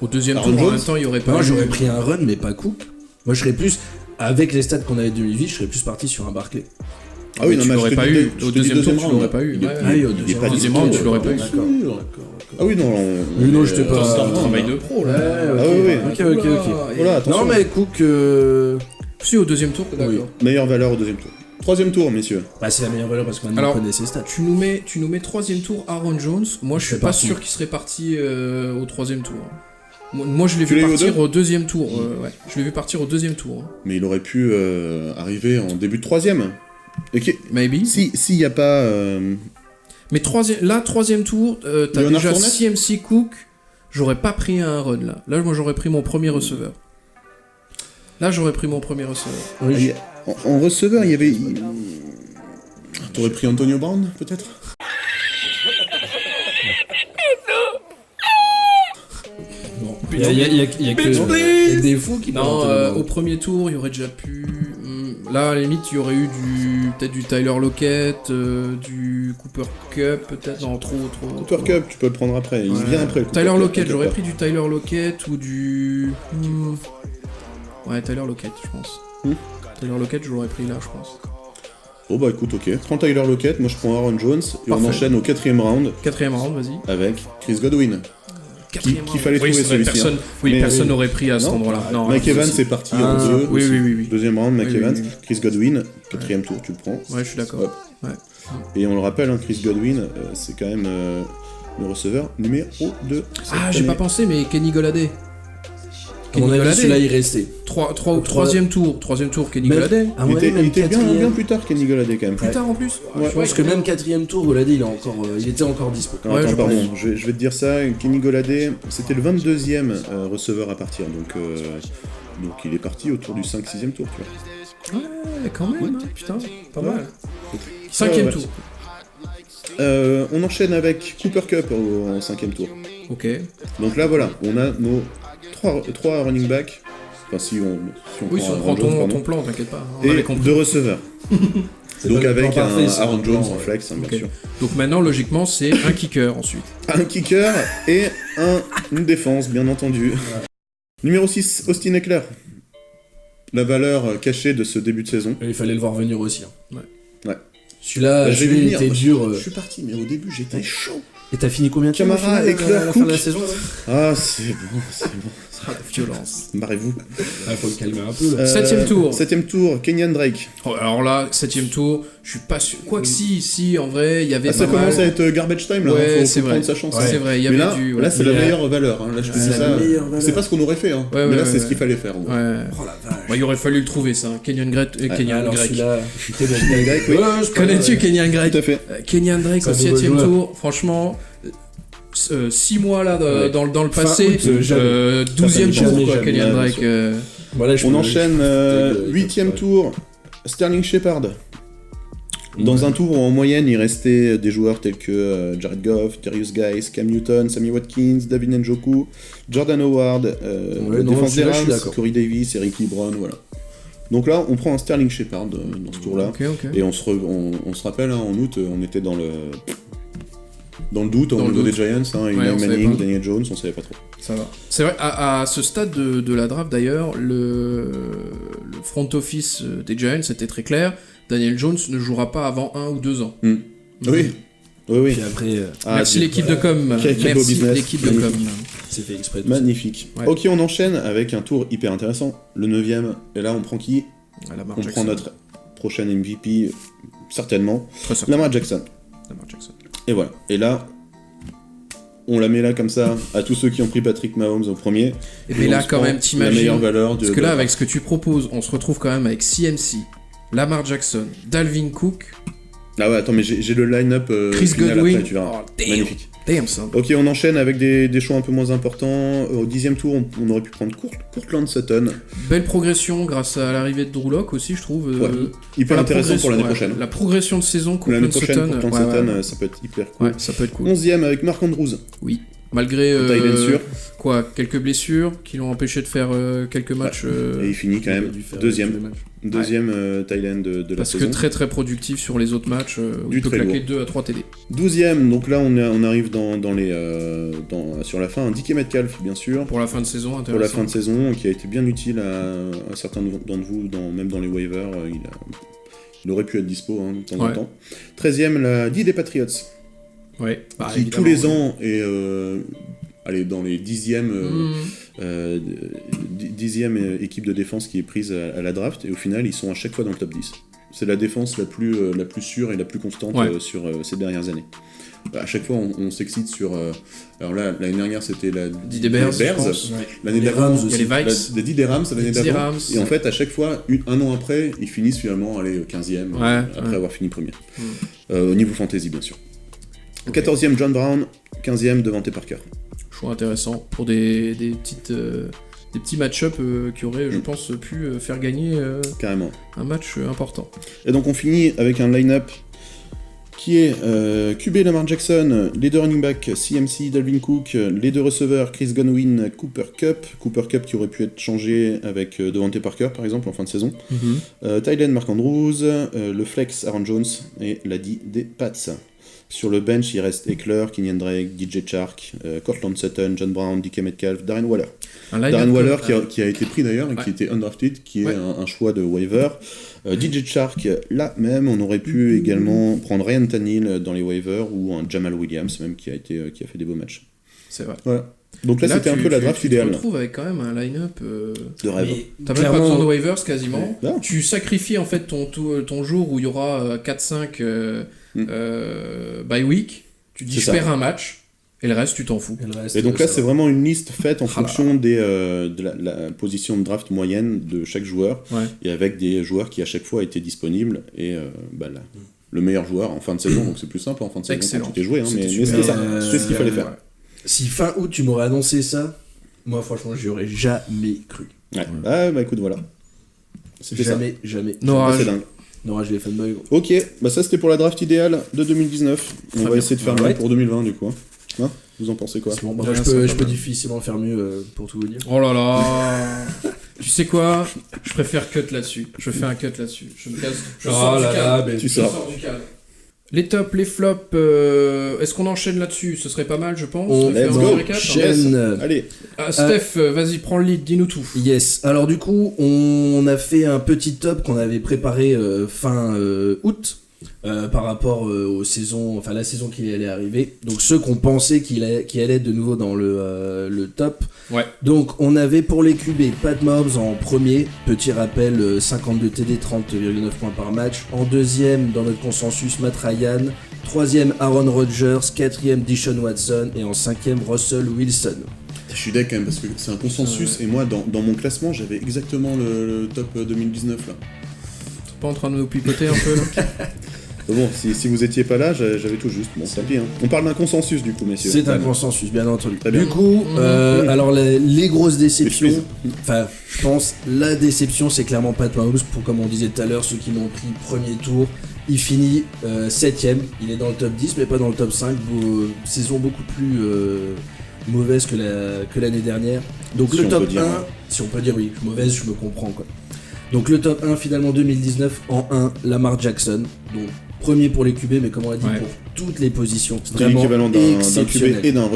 Speaker 3: Au deuxième tour, en même temps, il y aurait pas.
Speaker 4: Moi, j'aurais pris un run, mais pas Cook. Moi, je serais plus. Avec les stats qu'on avait de 2008, je serais plus parti sur un Barkley.
Speaker 2: Ah oui, non,
Speaker 3: tu l'aurais pas eu. Au deuxième tour, tu l'aurais pas eu.
Speaker 4: Au
Speaker 3: deuxième round, tu l'aurais pas eu.
Speaker 4: D'accord.
Speaker 2: Ah oui, non.
Speaker 4: Non, je t'ai pas.
Speaker 3: C'est un travail de pro, là.
Speaker 2: Ah oui.
Speaker 4: Ok.
Speaker 2: Voilà, attention.
Speaker 4: Non, mais Cook.
Speaker 3: Si, au deuxième tour, d'accord.
Speaker 2: Meilleure valeur au deuxième tour. Troisième tour, messieurs.
Speaker 4: C'est la meilleure valeur parce que maintenant on connaît ses stats.
Speaker 3: Tu nous mets troisième tour Aaron Jones. Moi, je suis pas sûr qu'il serait parti au troisième tour. Moi, je l'ai vu partir au deuxième tour. Je l'ai vu partir au deuxième tour.
Speaker 2: Mais il aurait pu arriver en début de troisième.
Speaker 3: Maybe.
Speaker 2: S'il n'y a pas.
Speaker 3: Mais troisième tour, t'as déjà CMC Cook. J'aurais pas pris un run là. Là, moi, j'aurais pris mon premier receveur.
Speaker 2: Oui, en receveur, il y avait. T'aurais pris Antonio Brown, peut-être ?
Speaker 4: Il y a que des fous qui
Speaker 3: non, au premier tour, il y aurait déjà pu. Là, à la limite, il y aurait eu peut-être du Tyler Lockett, du Cooper Kupp, peut-être. Non, trop.
Speaker 2: Cooper Kupp, tu peux le prendre après. Il vient après.
Speaker 3: Tyler Lockett, j'aurais pris du Tyler Lockett ou du. Ouais, Tyler Lockett, je pense. Tyler Lockett, je l'aurais pris là, je pense.
Speaker 2: Oh bah écoute, ok. Prends Tyler Lockett, moi je prends Aaron Jones, et on enchaîne au 4ème round.
Speaker 3: 4ème round, vas-y.
Speaker 2: Avec Chris Godwin. Qu'il fallait trouver celui-ci.
Speaker 3: Personne n'aurait pris à cet endroit-là. Non,
Speaker 2: Mike Evans est parti en 2.
Speaker 3: Oui.
Speaker 2: Deuxième round, Mike Evans. Chris Godwin, 4ème tour, tu le prends.
Speaker 3: Ouais, je suis d'accord. Ouais.
Speaker 2: Et on le rappelle, Chris Godwin, c'est quand même le receveur numéro 2.
Speaker 3: J'ai pas pensé, mais Kenny Golladay.
Speaker 4: À mon avis, celui-là, il restait.
Speaker 3: Troisième tour, Kenny Golladay.
Speaker 2: Il était bien plus tard, Kenny Golladay, quand même.
Speaker 3: Plus tard en plus.
Speaker 4: Je pense que même 4ème tour, Golladay, il était encore dispo.
Speaker 2: Attends, pardon, je vais te dire ça. Kenny Golladay, c'était le 22e receveur à partir, donc il est parti autour du 5-6e tour, tu
Speaker 3: vois. Ouais, quand même, putain, pas mal. 5e tour.
Speaker 2: On enchaîne avec Cooper Kupp en 5ème tour.
Speaker 3: Ok.
Speaker 2: Donc là, voilà, on a nos 3 running backs. Enfin, si on
Speaker 3: prend ton plan, t'inquiète pas.
Speaker 2: Et 2 receveurs. Donc avec un Aaron Jones en flex, bien sûr.
Speaker 3: Donc maintenant, logiquement, c'est un kicker ensuite.
Speaker 2: Un kicker et une défense, bien entendu. Ouais. Numéro 6, Austin Eckler. La valeur cachée de ce début de saison.
Speaker 4: Et il fallait le voir venir aussi.
Speaker 2: Ouais.
Speaker 4: Celui-là, était dur.
Speaker 2: Je suis parti, mais au début, j'étais chaud.
Speaker 4: Et t'as fini combien de temps
Speaker 2: Camara,
Speaker 4: à la fin de la saison?
Speaker 2: Ah, c'est bon.
Speaker 3: Ah, la violence.
Speaker 2: Barrez-vous.
Speaker 4: Faut le calmer un peu.
Speaker 3: 7ème
Speaker 2: tour, Kenyan Drake.
Speaker 3: Oh, alors là, 7ème tour, je suis pas sûr. Quoique si, en vrai, il y avait.
Speaker 2: Ça commence à être garbage time là.
Speaker 3: Ouais,
Speaker 2: faut prendre sa chance.
Speaker 3: Ouais, c'est vrai, il y avait
Speaker 2: là,
Speaker 3: du.
Speaker 2: Là, c'est la meilleure valeur. Là, je te dis ça. C'est pas ce qu'on aurait fait. Mais là, c'est ce qu'il fallait faire.
Speaker 3: Ouais. Oh la vache. Il aurait fallu le trouver, ça. Kenyan Drake.
Speaker 4: Kenyan Drake.
Speaker 3: Connais-tu Kenyan Drake?
Speaker 2: Tout à fait.
Speaker 3: Kenyan Drake au 7ème tour, franchement. 6 mois là dans le passé, 12ème tour quoi, Kenyan Drake.
Speaker 2: On enchaîne 8ème tour, Sterling Shepard. Dans un tour où en moyenne il restait des joueurs tels que Jared Goff, Darius Guice, Cam Newton, Sammy Watkins, David Njoku, Jordan Howard, défense des Rams, Corey Davis, Eric Ebron, voilà. Donc là on prend un Sterling Shepard dans ce tour là, et on se rappelle en août on était dans le doute au niveau des Giants, Eli Manning, Daniel Jones, on savait pas trop.
Speaker 3: Ça va. C'est vrai, à ce stade de la draft d'ailleurs, le front office des Giants était très clair. Daniel Jones ne jouera pas avant 1 ou 2 ans.
Speaker 2: Oui.
Speaker 4: Puis après,
Speaker 3: merci l'équipe de com. Merci l'équipe de com.
Speaker 4: C'est fait exprès.
Speaker 2: Magnifique.
Speaker 3: Ouais.
Speaker 2: Ok, on enchaîne avec un tour hyper intéressant. Le 9ème. Et là, on prend qui? On prend notre prochain MVP, certainement. Lamar Jackson. Et voilà. Et là, on la met là comme ça à tous ceux qui ont pris Patrick Mahomes au premier.
Speaker 3: Et bien là, quand même, t'imagines.
Speaker 2: La meilleure valeur
Speaker 3: parce que là, avec ce que tu proposes, on se retrouve quand même avec CMC, Lamar Jackson, Dalvin Cook.
Speaker 2: Ah ouais, attends, mais j'ai le line-up
Speaker 3: Chris Godwin.
Speaker 2: Après, tu verras. Magnifique.
Speaker 3: Damn, ça.
Speaker 2: Ok, on enchaîne avec des choix un peu moins importants. Au 10ème tour, on aurait pu prendre Courtland Sutton.
Speaker 3: Belle progression grâce à l'arrivée de Drew Lock aussi, je trouve.
Speaker 2: Hyper intéressant pour l'année prochaine.
Speaker 3: La progression de saison,
Speaker 2: Courtland Sutton, ça peut être hyper cool.
Speaker 3: Ouais, ça peut être cool.
Speaker 2: 11ème avec Mark Andrews.
Speaker 3: Oui. Malgré quelques blessures qui l'ont empêché de faire quelques matchs.
Speaker 2: Et il finit quand même deuxième Thailand de la saison.
Speaker 3: Parce que très très productif sur les autres matchs, où il peut claquer 2 à 3 TD.
Speaker 2: 12ème, donc là on arrive sur la fin, un DK Metcalf bien sûr.
Speaker 3: Pour la fin de saison, intéressant.
Speaker 2: Pour la fin de saison, qui a été bien utile à certains d'entre vous, même dans les waivers, il aurait pu être dispo de temps en temps. 13ème, la D des Patriots.
Speaker 3: Ouais,
Speaker 2: qui tous les ans est dans les 10e équipe de défense qui est prise à la draft, et au final ils sont à chaque fois dans le top 10. C'est la défense la plus sûre et la plus constante sur ces dernières années. À chaque fois on s'excite sur alors là l'année dernière c'était la
Speaker 3: des Bears,
Speaker 2: l'année d'avant
Speaker 3: il y a les Vikes,
Speaker 2: la D des Rams l'année d'avant, et en fait à chaque fois un an après ils finissent finalement 15e après avoir fini premier. Au niveau fantasy bien sûr. 14ème John Brown, 15ème Devante Parker.
Speaker 3: Choix intéressant pour des petits match-up qui auraient, je pense, pu faire gagner
Speaker 2: carrément
Speaker 3: un match important.
Speaker 2: Et donc on finit avec un line-up qui est QB Lamar Jackson, les 2 running back CMC, Dalvin Cook, les 2 receveurs Chris Godwin, Cooper Kupp qui aurait pu être changé avec Devante Parker par exemple en fin de saison, Tylen Mark Andrews, le flex Aaron Jones et la D des Pats. Sur le bench, il reste Eckler, Kenyan Drake, DJ Chark, Courtland Sutton, John Brown, DK Metcalf, Darren Waller. Darren Waller qui a été pris d'ailleurs et qui était undrafted, qui est un choix de waiver. DJ Chark, là même, on aurait pu également prendre Ryan Tannehill dans les waivers, ou un Jamal Williams même qui a fait des beaux matchs.
Speaker 3: C'est vrai.
Speaker 2: Voilà. Donc là c'était un peu la draft idéale.
Speaker 3: Tu te retrouves avec quand même un line-up
Speaker 2: de rêve.
Speaker 3: T'as même pas besoin de waivers quasiment. Tu sacrifies en fait ton jour où il y aura 4-5 bye week, tu dis je perds un match, et le reste tu t'en fous.
Speaker 2: Et donc là c'est vraiment une liste faite en fonction de la position de draft moyenne de chaque joueur, et avec des joueurs qui à chaque fois étaient disponibles, et le meilleur joueur en fin de saison, donc c'est plus simple en fin de saison quand tu t'es joué, mais c'est ça, c'est ce qu'il fallait faire.
Speaker 4: Si fin août tu m'aurais annoncé ça, moi franchement j'y aurais jamais cru.
Speaker 2: Bah écoute voilà. C'était
Speaker 4: jamais.
Speaker 2: C'est dingue.
Speaker 4: Norage les fanboys.
Speaker 2: Ok, bah ça c'était pour la draft idéale de 2019. On va essayer de faire mieux pour 2020 du coup. Hein, vous en pensez quoi?
Speaker 4: Je peux difficilement faire mieux pour tout vous dire.
Speaker 3: Oh là là. Tu sais quoi? Je préfère cut là-dessus. Je fais un cut là-dessus. Je me casse. Je sors du cadre.
Speaker 2: Tu sors
Speaker 3: du cadre. Les tops, les flops, est-ce qu'on enchaîne là-dessus? Ce serait pas mal, je pense.
Speaker 4: On enchaîne.
Speaker 2: Allez.
Speaker 3: Steph, vas-y, prends le lead, dis-nous tout.
Speaker 4: Yes. Alors du coup, on a fait un petit top qu'on avait préparé fin août. par rapport aux saisons, enfin la saison qui allait arriver. Donc ceux qu'on pensait qu'il allait être de nouveau dans le top.
Speaker 3: Ouais.
Speaker 4: Donc on avait pour les QB Pat Mahomes en premier, petit rappel, 52 TD, 30,9 points par match. En deuxième, dans notre consensus, Matt Ryan. Troisième, Aaron Rodgers. Quatrième, Deshaun Watson. Et en cinquième, Russell Wilson.
Speaker 2: Je suis d'accord quand même parce que c'est un consensus et moi dans mon classement j'avais exactement le top 2019 là.
Speaker 3: T'es pas en train de nous pipoter un peu là?
Speaker 2: Bon, si vous étiez pas là, j'avais tout juste. Bon, tant pis. Hein. On parle d'un consensus du coup, messieurs.
Speaker 4: C'est un consensus, bien entendu.
Speaker 2: Très bien.
Speaker 4: Du coup, alors les grosses déceptions, enfin, je pense la déception, c'est clairement Pat Mahomes. Comme on disait tout à l'heure, ceux qui l'ont pris premier tour, il finit 7ème. Il est dans le top 10, mais pas dans le top 5. Saison beaucoup plus mauvaise que l'année dernière. Donc
Speaker 2: si
Speaker 4: le top 1,
Speaker 2: ouais.
Speaker 4: si on peut dire oui, mauvaise, je me comprends quoi. Donc le top 1 finalement 2019 en 1, Lamar Jackson. Donc premier pour les QB, mais comme on l'a dit, pour toutes les positions.
Speaker 2: C'est l'équivalent d'un QB et d'un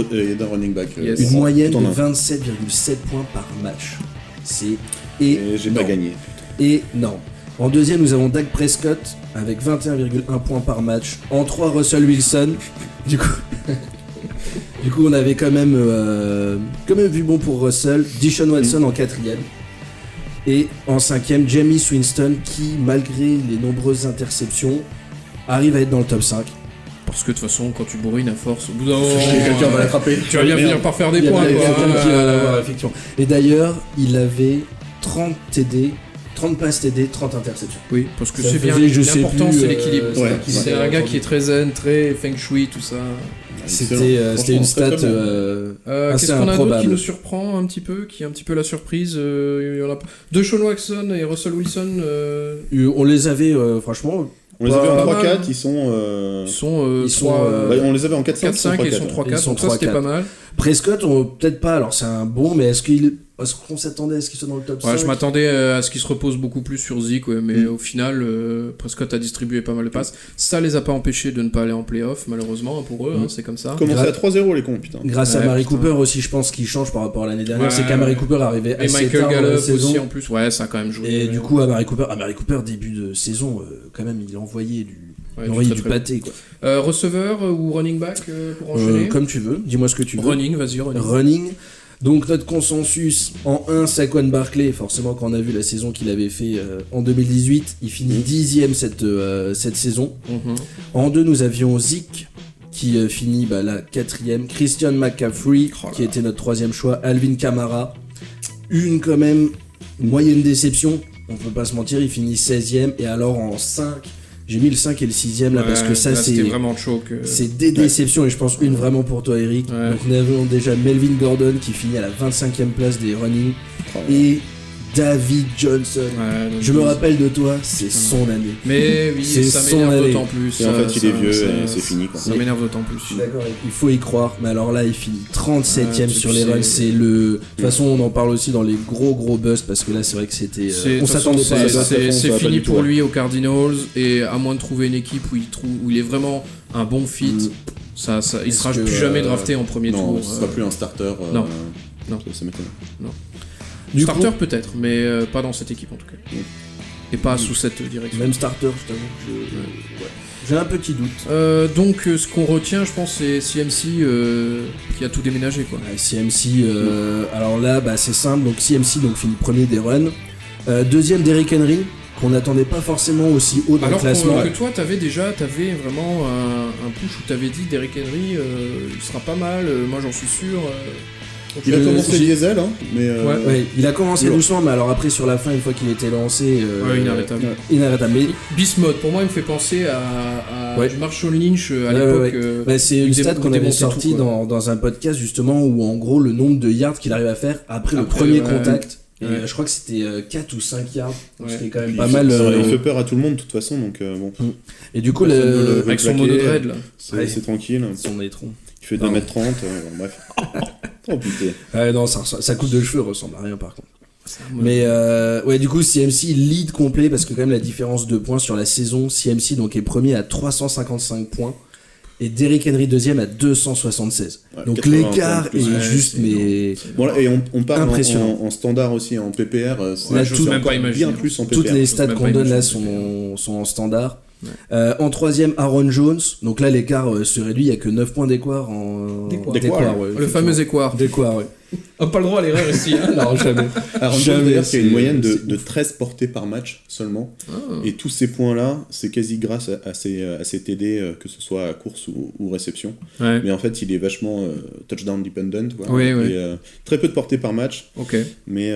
Speaker 2: running back.
Speaker 4: Yes. Une moyenne de 27,7 points par match. C'est énorme.
Speaker 2: Et j'ai pas gagné.
Speaker 4: Énorme. En deuxième, nous avons Dak Prescott avec 21,1 points par match. En 3, Russell Wilson. Du coup, on avait quand même vu bon pour Russell. Deshaun Watson en 4ème. Et en 5ème, Jameis Winston qui, malgré les nombreuses interceptions, arrive à être dans le top 5.
Speaker 3: Parce que de toute façon, quand tu bourrines à force, au bout d'un moment,
Speaker 2: quelqu'un va l'attraper.
Speaker 3: Tu vas bien finir par faire des points.
Speaker 4: Il y a quelqu'un qui va l'avoir, effectivement. Et d'ailleurs, il avait 30 TD, 30 passes TD, 30 interceptions.
Speaker 3: Oui, parce que
Speaker 4: ça
Speaker 3: c'est bien. L'important, c'est l'équilibre. C'est un gars qui est très zen, très feng shui, tout ça.
Speaker 4: C'était une stat assez
Speaker 3: qu'est-ce qu'on a
Speaker 4: improbable.
Speaker 3: d'autre qui nous surprend un petit peu, qui est un petit peu la surprise Deshaun Watson et Russell Wilson.
Speaker 4: On les avait, franchement.
Speaker 2: On les avait en 3-4, ils sont. On les avait en 4-5
Speaker 3: et ils sont 3-4, donc ça c'était pas mal.
Speaker 4: Prescott, peut-être pas, alors c'est un bon, mais est-ce qu'on s'attendait à ce qu'il soit dans le top 5
Speaker 3: je m'attendais à ce qu'il se repose beaucoup plus sur Zeke, mais au final, Prescott a distribué pas mal de passes. Ça les a pas empêchés de ne pas aller en playoff, malheureusement, pour eux, c'est comme ça.
Speaker 2: Commencer à 3-0 les cons, putain.
Speaker 4: Grâce à Mari Cooper aussi, je pense qu'il change par rapport à l'année dernière. C'est qu'Amari Cooper arrivait assez tard dans la saison.
Speaker 3: Aussi en plus, ça a quand même joué.
Speaker 4: Et du coup, Amari Cooper, début de saison, quand même, il envoyait du pâté, quoi.
Speaker 3: Receveur ou running back pour enchaîner
Speaker 4: comme tu veux, dis-moi ce que tu veux.
Speaker 3: Running, vas-y,
Speaker 4: running. Donc notre consensus en 1, Saquon Barkley, forcément quand on a vu la saison qu'il avait fait en 2018, il finit 10ème cette saison. En 2, nous avions Zeke qui finit la 4ème, Christian McCaffrey qui était notre 3ème choix, Alvin Kamara, quand même moyenne déception, on peut pas se mentir, il finit 16ème, et alors en 5, j'ai mis le 5 et le 6ème là parce que ça c'est
Speaker 3: vraiment choc.
Speaker 4: C'est des déceptions et je pense une vraiment pour toi Eric. Donc nous avons déjà Melvin Gordon qui finit à la 25ème place des running et David Johnson. Je me rappelle de toi, c'est son année.
Speaker 3: Mais oui, ça m'énerve d'autant plus.
Speaker 2: Et en fait, il est vieux et c'est fini quoi.
Speaker 3: Ça m'énerve d'autant plus.
Speaker 4: Je suis d'accord, il faut y croire. Mais alors là, il finit 37ème sur les runs. C'est le. De toute façon, on en parle aussi dans les gros busts parce que là, c'est vrai que c'était. On s'attendait pas à ça.
Speaker 3: C'est fini pour lui aux Cardinals et à moins de trouver une équipe où il est vraiment un bon fit, il sera plus jamais drafté en premier tour.
Speaker 2: Non, ce sera plus un starter.
Speaker 3: Non.
Speaker 2: Ça m'étonne.
Speaker 3: Non. Starter peut-être, mais pas dans cette équipe en tout cas. Et pas sous cette direction.
Speaker 4: Même starter, je t'avoue. J'ai un petit doute.
Speaker 3: Donc ce qu'on retient, je pense, c'est CMC qui a tout déménagé quoi.
Speaker 4: CMC, alors là, c'est simple. Donc CMC finit premier des runs. Deuxième, Derrick Henry, qu'on n'attendait pas forcément aussi haut dans le classement.
Speaker 3: Alors que toi, t'avais vraiment un push où t'avais dit Derrick Henry, il sera pas mal. Moi, j'en suis sûr.
Speaker 2: Il a commencé diesel, mais...
Speaker 4: il a commencé doucement, mais alors après sur la fin, une fois qu'il était lancé...
Speaker 3: inarrêtable.
Speaker 4: Mais...
Speaker 3: Beast Mode, pour moi, il me fait penser à du Marshall Lynch à l'époque.
Speaker 4: C'est une stat qu'on avait sortie dans un podcast, justement, où en gros, le nombre de yards qu'il arrive à faire après le premier contact... je crois que c'était 4 ou 5 yards, ce qui est quand même pas mal.
Speaker 2: Il fait peur à tout le monde de toute façon, donc bon.
Speaker 4: Et du coup,
Speaker 3: avec son monodread là,
Speaker 2: c'est tranquille.
Speaker 4: Son étron.
Speaker 2: Il fait 2m30, bref. Oh putain.
Speaker 4: Non, sa coupe de cheveux ressemble à rien par contre. Mais du coup CMC lead complet parce que quand même la différence de points sur la saison, CMC donc est premier à 355 points et Derrick Henry deuxième à 276. Donc l'écart est juste mais
Speaker 2: bon, et on parle en standard aussi en PPR,
Speaker 3: c'est même pas
Speaker 2: bien plus en PPR.
Speaker 4: Toutes les stats qu'on donne là sont en standard.
Speaker 3: Ouais.
Speaker 4: En troisième, Aaron Jones. Donc là, l'écart se réduit. Il n'y a que 9 points d'équart en...
Speaker 3: D'équart,
Speaker 4: ouais,
Speaker 3: le fameux équart.
Speaker 4: D'équart, ouais.
Speaker 3: On n'a pas le droit à l'erreur ici. Hein.
Speaker 4: Non, jamais.
Speaker 2: Aaron Jones, d'ailleurs, qui a une moyenne de 13 portées par match seulement. Et tous ces points-là, c'est quasi grâce à ses TD, que ce soit à course ou réception.
Speaker 3: Ouais.
Speaker 2: Mais en fait, il est vachement touchdown dependent. Quoi.
Speaker 3: Oui.
Speaker 2: Et, très peu de portées par match.
Speaker 3: Ok.
Speaker 2: Mais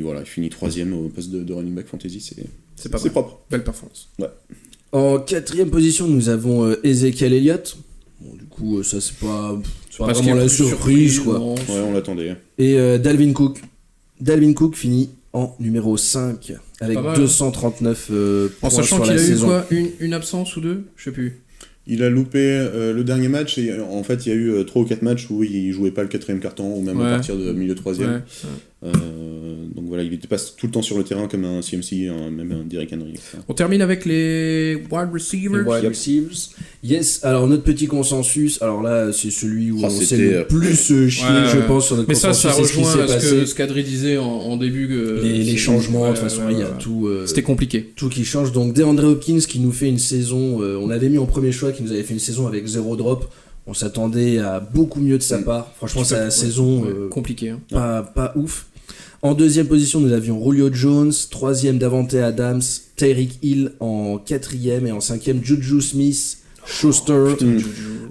Speaker 2: voilà, il finit 3ème au poste de running back fantasy.
Speaker 3: C'est pas
Speaker 2: c'est propre.
Speaker 3: Belle performance.
Speaker 2: Ouais.
Speaker 4: En 4e position, nous avons Ezekiel Elliott. Bon, du coup, ça, c'est pas vraiment la surprise, quoi.
Speaker 3: Non,
Speaker 2: Ouais, on l'attendait.
Speaker 4: Et Dalvin Cook. Dalvin Cook finit en numéro 5 avec 239 points
Speaker 3: en sachant
Speaker 4: sur
Speaker 3: qu'il
Speaker 4: la
Speaker 3: a eu
Speaker 4: saison.
Speaker 3: quoi, une absence ou deux, je sais plus.
Speaker 2: Il a loupé le dernier match et en fait il y a eu 3 ou 4 matchs où il jouait pas le 4ème quart-temps ou même à partir de milieu 3ème. Donc voilà, il était pas tout le temps sur le terrain comme un CMC, même un Derrick Henry. Etc.
Speaker 3: On termine avec les wide receivers.
Speaker 4: Wide receivers. Yes, alors notre petit consensus, alors là c'est celui où on s'est le plus chier, je pense, sur notre
Speaker 3: mais
Speaker 4: consensus.
Speaker 3: Ça
Speaker 4: c'est ce qui s'est
Speaker 3: rejoint
Speaker 4: passé.
Speaker 3: ce qu'Adri disait en début.
Speaker 4: Les changements, de toute façon, il y a tout.
Speaker 3: C'était compliqué.
Speaker 4: Tout qui change. Donc DeAndre Hopkins qui nous fait une saison, on avait mis en premier choix, qui nous avait fait une saison avec 0 drop. On s'attendait à beaucoup mieux de sa part. Franchement, sa saison
Speaker 3: compliquée. Hein.
Speaker 4: Pas ouf. En 2e position, nous avions Julio Jones. 3e, Davante Adams. Tyreek Hill en 4e. Et en 5e, Juju Smith-Schuster.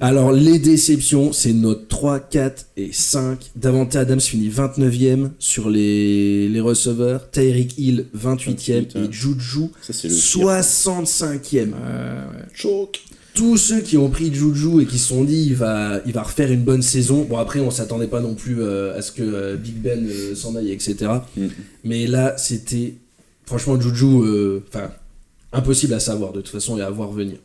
Speaker 4: Alors, les déceptions, c'est notre 3, 4 et 5. Davante Adams finit 29e sur les receveurs. Tyreek Hill, 28e. Et Juju, 65e.
Speaker 2: Choke.
Speaker 4: Tous ceux qui ont pris Juju et qui se sont dit il va refaire une bonne saison. Bon, après, on s'attendait pas non plus à ce que Big Ben s'en aille, etc. Mais là, c'était franchement Juju, impossible à savoir de toute façon et à voir venir.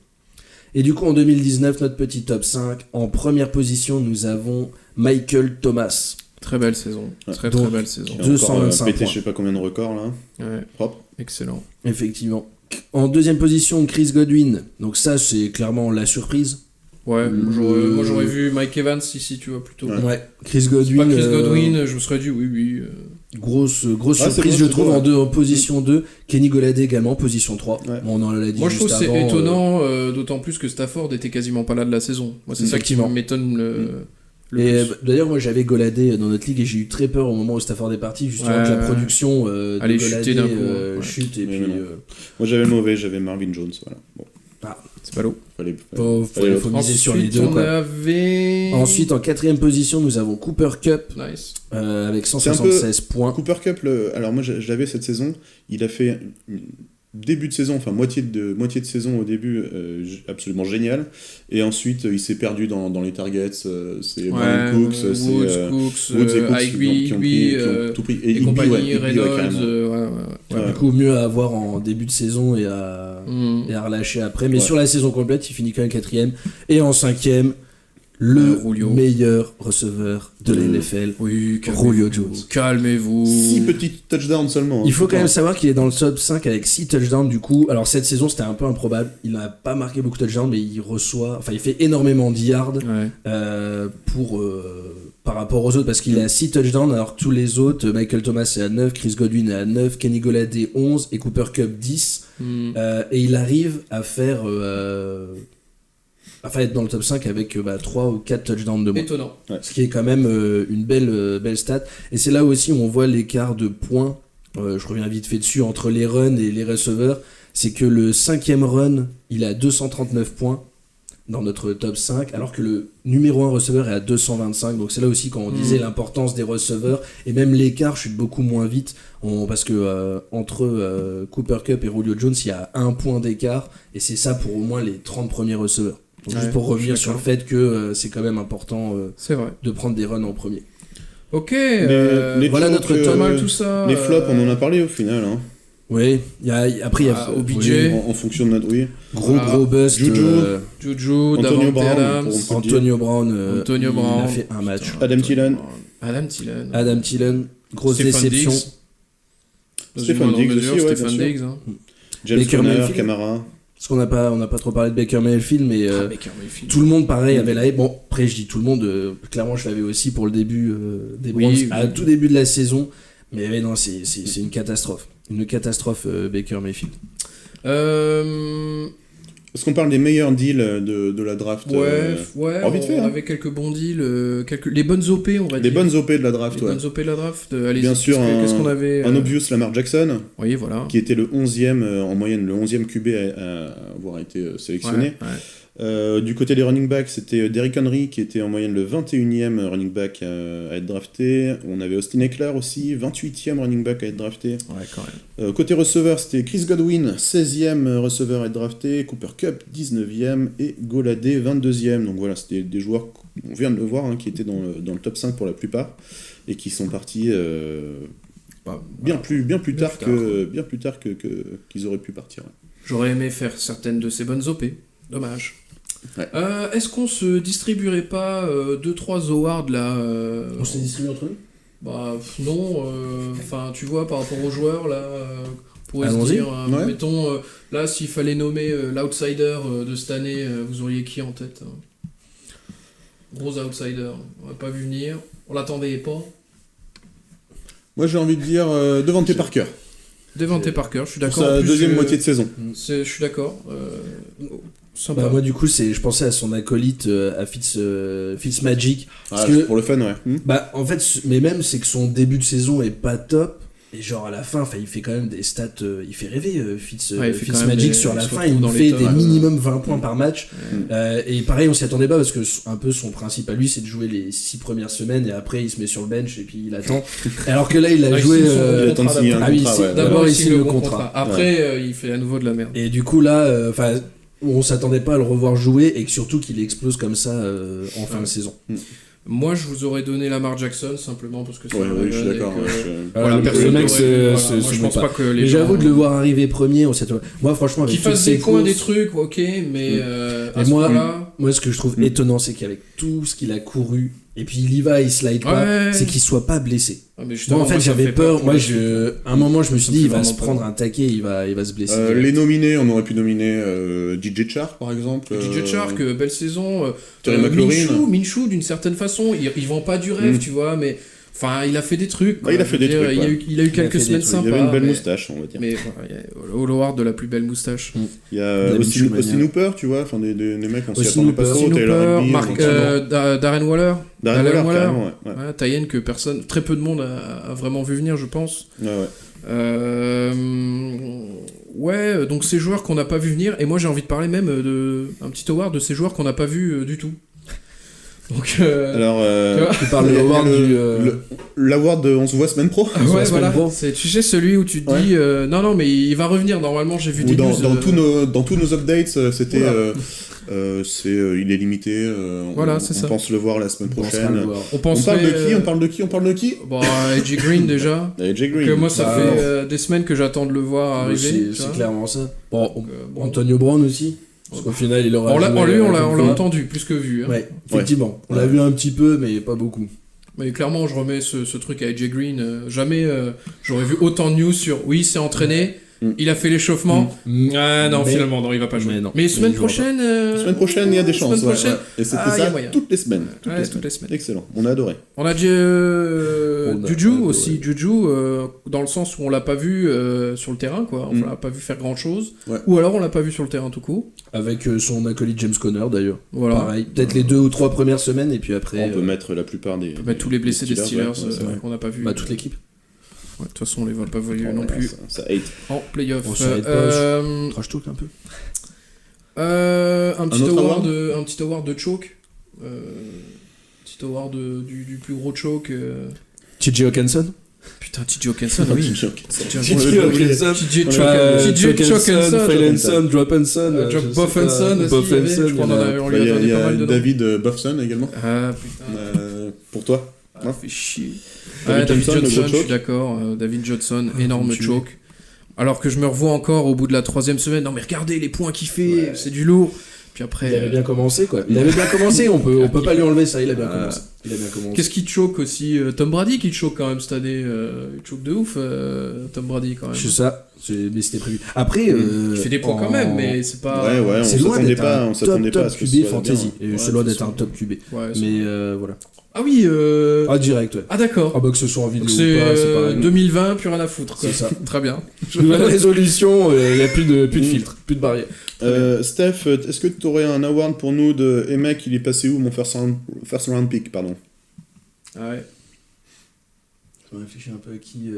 Speaker 4: Et du coup, en 2019, notre petit top 5, en première position, nous avons Michael Thomas.
Speaker 3: Très belle saison. Très belle saison.
Speaker 4: 225
Speaker 2: pété
Speaker 4: points.
Speaker 2: je sais pas combien de records là.
Speaker 3: Ouais.
Speaker 2: Propre.
Speaker 3: Excellent.
Speaker 4: Effectivement. En 2e position, Chris Godwin. Donc ça, c'est clairement la surprise.
Speaker 3: Ouais, moi j'aurais vu Mike Evans ici, tu vois, plutôt.
Speaker 4: Ouais. Chris Godwin.
Speaker 3: Pas Chris Godwin, je me serais dit oui.
Speaker 4: Grosse surprise, je trouve, en position 2. Kenny Golladay également, position 3. Ouais. Bon, on en l'a dit.
Speaker 3: Moi, je trouve
Speaker 4: juste
Speaker 3: c'est
Speaker 4: avant,
Speaker 3: étonnant, d'autant plus que Stafford était quasiment pas là de la saison. Moi, c'est ça qui m'étonne le
Speaker 4: et
Speaker 3: plus.
Speaker 4: D'ailleurs, moi j'avais Golladay dans notre ligue et j'ai eu très peur au moment où Stafford est parti, justement que la production de Golladay chute. Et puis,
Speaker 2: moi j'avais le mauvais, j'avais Marvin Jones. Voilà. Bon.
Speaker 3: C'est pas l'eau.
Speaker 4: Faut miser sur les deux. Ensuite, en 4e position, nous avons Cooper Kupp.
Speaker 3: Nice.
Speaker 4: Avec 176 points.
Speaker 2: Cooper Kupp, alors moi je l'avais cette saison, il a fait début de saison, enfin moitié de saison au début, absolument génial. Et ensuite, il s'est perdu dans les targets. C'est Brian Cooks, Woods et Cooks qui ont tout pris.
Speaker 3: Et compagnie, Reynolds.
Speaker 4: Du coup, mieux à avoir en début de saison et à relâcher après. Mais sur la saison complète, il finit quand même 4e. Et en 5e, le meilleur receveur de la NFL, Julio Jones.
Speaker 3: Calmez-vous.
Speaker 2: 6 petits touchdowns seulement.
Speaker 4: Il faut quand même savoir qu'il est dans le top 5 avec 6 touchdowns du coup. Alors cette saison c'était un peu improbable. Il n'a pas marqué beaucoup de touchdowns, mais il fait énormément de yards par rapport aux autres parce qu'il est à 6 touchdowns alors que tous les autres, Michael Thomas est à 9, Chris Godwin est à 9, Kenny Golladay 11 et Cooper Kupp 10. Et il arrive à faire... être dans le top 5 avec 3 ou 4 touchdowns de moins.
Speaker 3: Étonnant.
Speaker 4: Ce qui est quand même une belle stat. Et c'est là aussi où on voit l'écart de points. Je reviens vite fait dessus entre les runs et les receveurs. C'est que le 5e run, il a 239 points dans notre top 5, alors que le numéro 1 receveur est à 225. Donc c'est là aussi quand on disait l'importance des receveurs. Et même l'écart chute beaucoup moins vite. Parce que entre Cooper Kupp et Julio Jones, il y a 1 point d'écart. Et c'est ça pour au moins les 30 premiers receveurs. Donc juste pour revenir sur le fait que c'est quand même important de prendre des runs en premier.
Speaker 3: Ok,
Speaker 2: voilà
Speaker 3: notre top, tout ça.
Speaker 2: Les flops, on en a parlé au final. Hein.
Speaker 4: Oui, après il y a
Speaker 3: OBJ.
Speaker 2: En fonction de notre.
Speaker 4: Gros bust.
Speaker 3: Juju,
Speaker 2: Antonio Brown.
Speaker 4: Antonio Brown.
Speaker 3: Il
Speaker 4: a fait un match.
Speaker 2: Adam
Speaker 4: Thielen. Grosse déception.
Speaker 2: Stephen Diggs aussi,
Speaker 3: Diggs.
Speaker 2: James Conner, Camara.
Speaker 4: Parce qu'on n'a pas trop parlé de Baker Mayfield, mais tout le monde, pareil, avait la hype. Bon, après, je dis tout le monde, clairement, je l'avais aussi pour le début des Browns, à tout début de la saison. Mais non, c'est une catastrophe. Une catastrophe, Baker Mayfield.
Speaker 2: Est-ce qu'on parle des meilleurs deals de la draft
Speaker 3: vite fait, on avait quelques bons deals, les bonnes OP, on va dire.
Speaker 2: Les bonnes OP de la draft,
Speaker 3: bonnes OP de la draft, allez-y.
Speaker 2: Bien sûr,
Speaker 3: qu'est-ce qu'on avait
Speaker 2: un obvious Lamar Jackson,
Speaker 3: oui, voilà.
Speaker 2: qui était le 11e, en moyenne, le 11e QB à avoir été sélectionné. Du côté des running backs, c'était Derrick Henry, qui était en moyenne le 21e running back à être drafté. On avait Austin Eckler aussi, 28e running back à être drafté.
Speaker 3: Ouais, quand même.
Speaker 2: Côté receveur, c'était Chris Godwin, 16e receveur à être drafté, Cooper Kupp, 19e, et Golladay, 22e. Donc voilà, c'était des joueurs, on vient de le voir, qui étaient dans le top 5 pour la plupart, et qui sont partis bien plus tard qu'ils auraient pu partir. Ouais.
Speaker 3: J'aurais aimé faire certaines de ces bonnes OP, dommage.
Speaker 2: Ouais.
Speaker 3: Est-ce qu'on se distribuerait pas 2-3 awards là
Speaker 4: On se distribue entre nous ?
Speaker 3: Bah non, enfin tu vois par rapport aux joueurs là, on pourrait se dire, mettons là s'il fallait nommer l'outsider de cette année, vous auriez qui en tête Gros outsider, on l'a pas vu venir, on l'attendait pas.
Speaker 2: Moi j'ai envie de dire Devante Parker.
Speaker 3: Devante Parker, je suis d'accord.
Speaker 2: Pour sa deuxième moitié de saison.
Speaker 3: Je suis d'accord. Sympa.
Speaker 4: Bah, moi du coup je pensais à son acolyte à Fitzmagic.
Speaker 2: Pour le fun, ouais.
Speaker 4: Bah en fait, mais même c'est que son début de saison est pas top. Et genre à la fin, il fait quand même des stats, il fait rêver Fitzmagic sur la fin, il fait des minimum 20 points par match. Et pareil, on s'y attendait pas parce que un peu son principe à lui, c'est de jouer les 6 premières semaines et après il se met sur le bench et puis il attend. Alors que là, il a joué.
Speaker 2: Il attend de signer un contrat.
Speaker 3: D'abord, il signe le contrat. Après, il fait à nouveau de la merde.
Speaker 4: Et du coup là, on s'attendait pas à le revoir jouer et surtout qu'il explose comme ça en fin de saison.
Speaker 3: Moi, je vous aurais donné Lamar Jackson simplement parce que c'est
Speaker 2: je suis d'accord.
Speaker 3: Je pense pas que les gens...
Speaker 4: J'avoue de le voir arriver premier. Moi, franchement,
Speaker 3: qu'il fasse des coins, des trucs, ok, mais
Speaker 4: moi, ce que je trouve étonnant, c'est qu'avec tout ce qu'il a couru, et puis il y va, il slide pas, c'est qu'il soit pas blessé. Moi, en fait, j'avais peur. Moi, à un moment, je me suis dit, il va se prendre un taquet, il va se blesser.
Speaker 2: Les nominés, on aurait pu nominer DJ Chark, par exemple.
Speaker 3: DJ Chark, belle saison.
Speaker 2: Terry McLaurin.
Speaker 3: Minshew, d'une certaine façon, il vend pas du rêve, tu vois, mais... Enfin, il a fait des trucs.
Speaker 2: Il a fait des trucs.
Speaker 3: Il a eu quelques semaines sympas.
Speaker 2: Il avait une belle moustache, on va dire.
Speaker 3: Mais voilà, il y a Howard de la plus belle moustache.
Speaker 2: Il y a Austin Hooper, tu vois, enfin des mecs, on s'y attendait pas trop.
Speaker 3: Darren Waller.
Speaker 2: Darren Waller, ouais.
Speaker 3: Tayen que très peu de monde a vraiment vu venir, je pense. Ouais, donc ces joueurs qu'on n'a pas vu venir, et moi j'ai envie de parler même un petit award de ces joueurs qu'on n'a pas vu du tout. Donc,
Speaker 2: alors,
Speaker 4: tu parles de
Speaker 2: l'award de On se voit semaine pro.
Speaker 3: Ouais, voilà. C'est, tu sais, celui où tu te dis non, mais il va revenir normalement. J'ai vu des news.
Speaker 2: Dans tous nos updates, c'était il est limité.
Speaker 3: Voilà, c'est ça.
Speaker 2: On pense le voir la semaine prochaine.
Speaker 3: On parle
Speaker 2: de qui
Speaker 3: Bon, AJ Green déjà.
Speaker 2: AJ Green.
Speaker 3: Que moi, ça fait des semaines que j'attends de le voir arriver.
Speaker 4: C'est clairement ça. Bon, Antonio Brown aussi. Parce qu'au final, il aura.
Speaker 3: On l'a entendu plus que vu. Hein.
Speaker 4: Ouais, effectivement. On l'a vu un petit peu, mais pas beaucoup.
Speaker 3: Mais clairement, je remets ce truc à AJ Green. Jamais j'aurais vu autant de news sur oui, c'est entraîné. Il a fait l'échauffement. Ah non, finalement, non, il va pas jouer. Mais semaine prochaine.
Speaker 2: Semaine prochaine, il y a des chances. Et c'était ça toutes les semaines.
Speaker 3: Toutes les semaines.
Speaker 2: Excellent. On a adoré.
Speaker 3: On a Juju aussi. Juju, dans le sens où on l'a pas vu sur le terrain, quoi. On l'a pas vu faire grand chose. Ou alors on l'a pas vu sur le terrain tout court.
Speaker 4: Avec son acolyte James Conner d'ailleurs.
Speaker 3: Voilà.
Speaker 4: Pareil. Peut-être les 2 ou 3 premières semaines et puis après.
Speaker 2: On peut mettre la plupart des.
Speaker 3: On peut mettre tous les blessés des Steelers qu'on n'a pas vu.
Speaker 4: Bah, toute l'équipe.
Speaker 3: De toute façon, on les va pas voir non plus.
Speaker 2: Ça hate.
Speaker 3: En playoff.
Speaker 4: Trash talk un peu.
Speaker 3: Un petit award de choke. Petit award du plus gros choke.
Speaker 4: TJ Hawkinson.
Speaker 3: Putain, TJ Hawkinson, oui.
Speaker 4: TJ Hawkinson, Dropinson,
Speaker 3: Boffinson aussi. Je crois qu'on lui a donné pas mal dedans.
Speaker 2: David Bofson également.
Speaker 3: Ah putain.
Speaker 2: Pour toi.
Speaker 3: Fait chier. David Johnson, je suis d'accord. David Johnson, énorme choke. Alors que je me revois encore au bout de la 3e semaine. Non mais regardez les points qu'il fait, c'est du lourd. Puis après,
Speaker 4: il avait bien commencé quoi. Il avait bien commencé, on peut pas lui enlever ça, il a bien commencé. Il a bien commencé.
Speaker 3: Qu'est-ce qui te choque aussi Tom Brady qui te choque quand même cette année. Il te choque de ouf, Tom Brady quand même.
Speaker 4: C'est ça, mais c'était prévu. Après,
Speaker 3: il fait des points quand même, mais c'est pas.
Speaker 2: Ouais,
Speaker 4: c'est loin d'être un
Speaker 2: top
Speaker 4: QB fantasy. C'est loin d'être un top QB. Mais voilà.
Speaker 3: Ah oui.
Speaker 4: Direct, ouais.
Speaker 3: Ah d'accord.
Speaker 4: Ah bah que ce soit en vidéo
Speaker 3: c'est
Speaker 4: ou pas, c'est pareil.
Speaker 3: 2020, plus rien à foutre. Quoi.
Speaker 4: C'est ça.
Speaker 3: Très bien.
Speaker 4: Nouvelle résolution, il n'y a plus de filtre, plus de barrière.
Speaker 2: Steph, est-ce que tu aurais un award pour nous de mec, il est passé où mon first round pick, pardon.
Speaker 3: Ah ouais.
Speaker 4: Je vais réfléchir un peu à qui.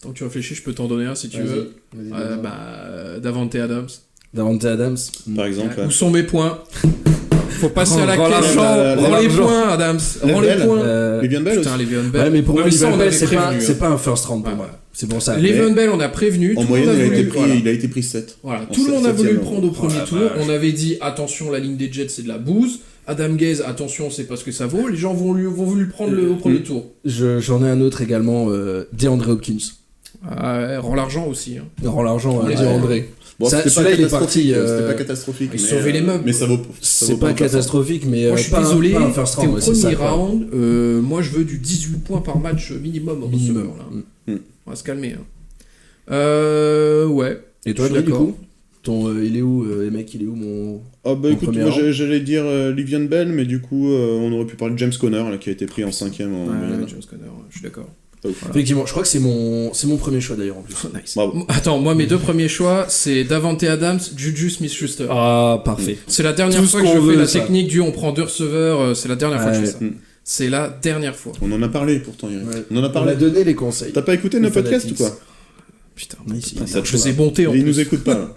Speaker 3: Tant que tu réfléchis, je peux t'en donner un si tu veux.
Speaker 4: Vas-y.
Speaker 3: Davante Adams.
Speaker 4: Davante Adams.
Speaker 2: Par exemple.
Speaker 3: Où sont mes points? Faut passer à la
Speaker 4: Rends
Speaker 3: caisse. Rends les points, Adams. Rends les points.
Speaker 2: Le'Veon Bell aussi.
Speaker 3: Putain, Le'Veon Bell.
Speaker 4: Ouais, mais pour moi, Le'Veon Bell, c'est
Speaker 3: prévenu,
Speaker 4: pas un first round pour moi. C'est pour ça.
Speaker 3: Le'Veon Bell, on a prévenu.
Speaker 2: En moyenne, il a été pris 7.
Speaker 3: Voilà, tout le monde a voulu le prendre au premier tour. On avait dit attention, la ligne des Jets, c'est de la bouse. Adam Gaze, attention, c'est pas ce que ça vaut. Les gens vont voulu le prendre au premier tour.
Speaker 4: J'en ai un autre également, DeAndre Hopkins.
Speaker 3: Rend l'argent aussi. Hein.
Speaker 4: Rend l'argent, DeAndre.
Speaker 2: Bon,
Speaker 4: celui-là, il est parti.
Speaker 2: C'était pas catastrophique.
Speaker 3: Il sauvait les meubles.
Speaker 2: Mais ça vaut.
Speaker 4: C'est pas catastrophique, mais
Speaker 3: moi, je suis désolé.
Speaker 4: Pas un first round.
Speaker 3: T'es au premier round. Moi, je veux du 18 points par match minimum en receveur. On va se calmer. Ouais.
Speaker 4: Et toi, du coup il est où, mec, il est où mon.
Speaker 2: Ah bah écoute, moi j'allais dire Le'Veon Bell, mais du coup, on aurait pu parler de James Conner, là, qui a été pris en 5ème.
Speaker 3: James Conner, je suis d'accord.
Speaker 2: Voilà.
Speaker 4: Effectivement, je crois que c'est mon premier choix d'ailleurs en plus.
Speaker 3: Nice. Attends, moi mes deux premiers choix, c'est Davante Adams, Juju Smith-Schuster.
Speaker 4: Ah, parfait.
Speaker 3: C'est la dernière fois que je fais la technique du on prend deux receveurs, c'est la dernière fois que je fais ça. C'est la dernière fois.
Speaker 2: On en a parlé pourtant, Eric.
Speaker 4: Ouais.
Speaker 2: On en a parlé.
Speaker 4: On a donné les conseils.
Speaker 2: T'as pas écouté nos podcasts ou quoi?
Speaker 3: Putain,
Speaker 2: ça
Speaker 3: je les ai bontés en plus.
Speaker 2: Ils nous écoutent pas. Là.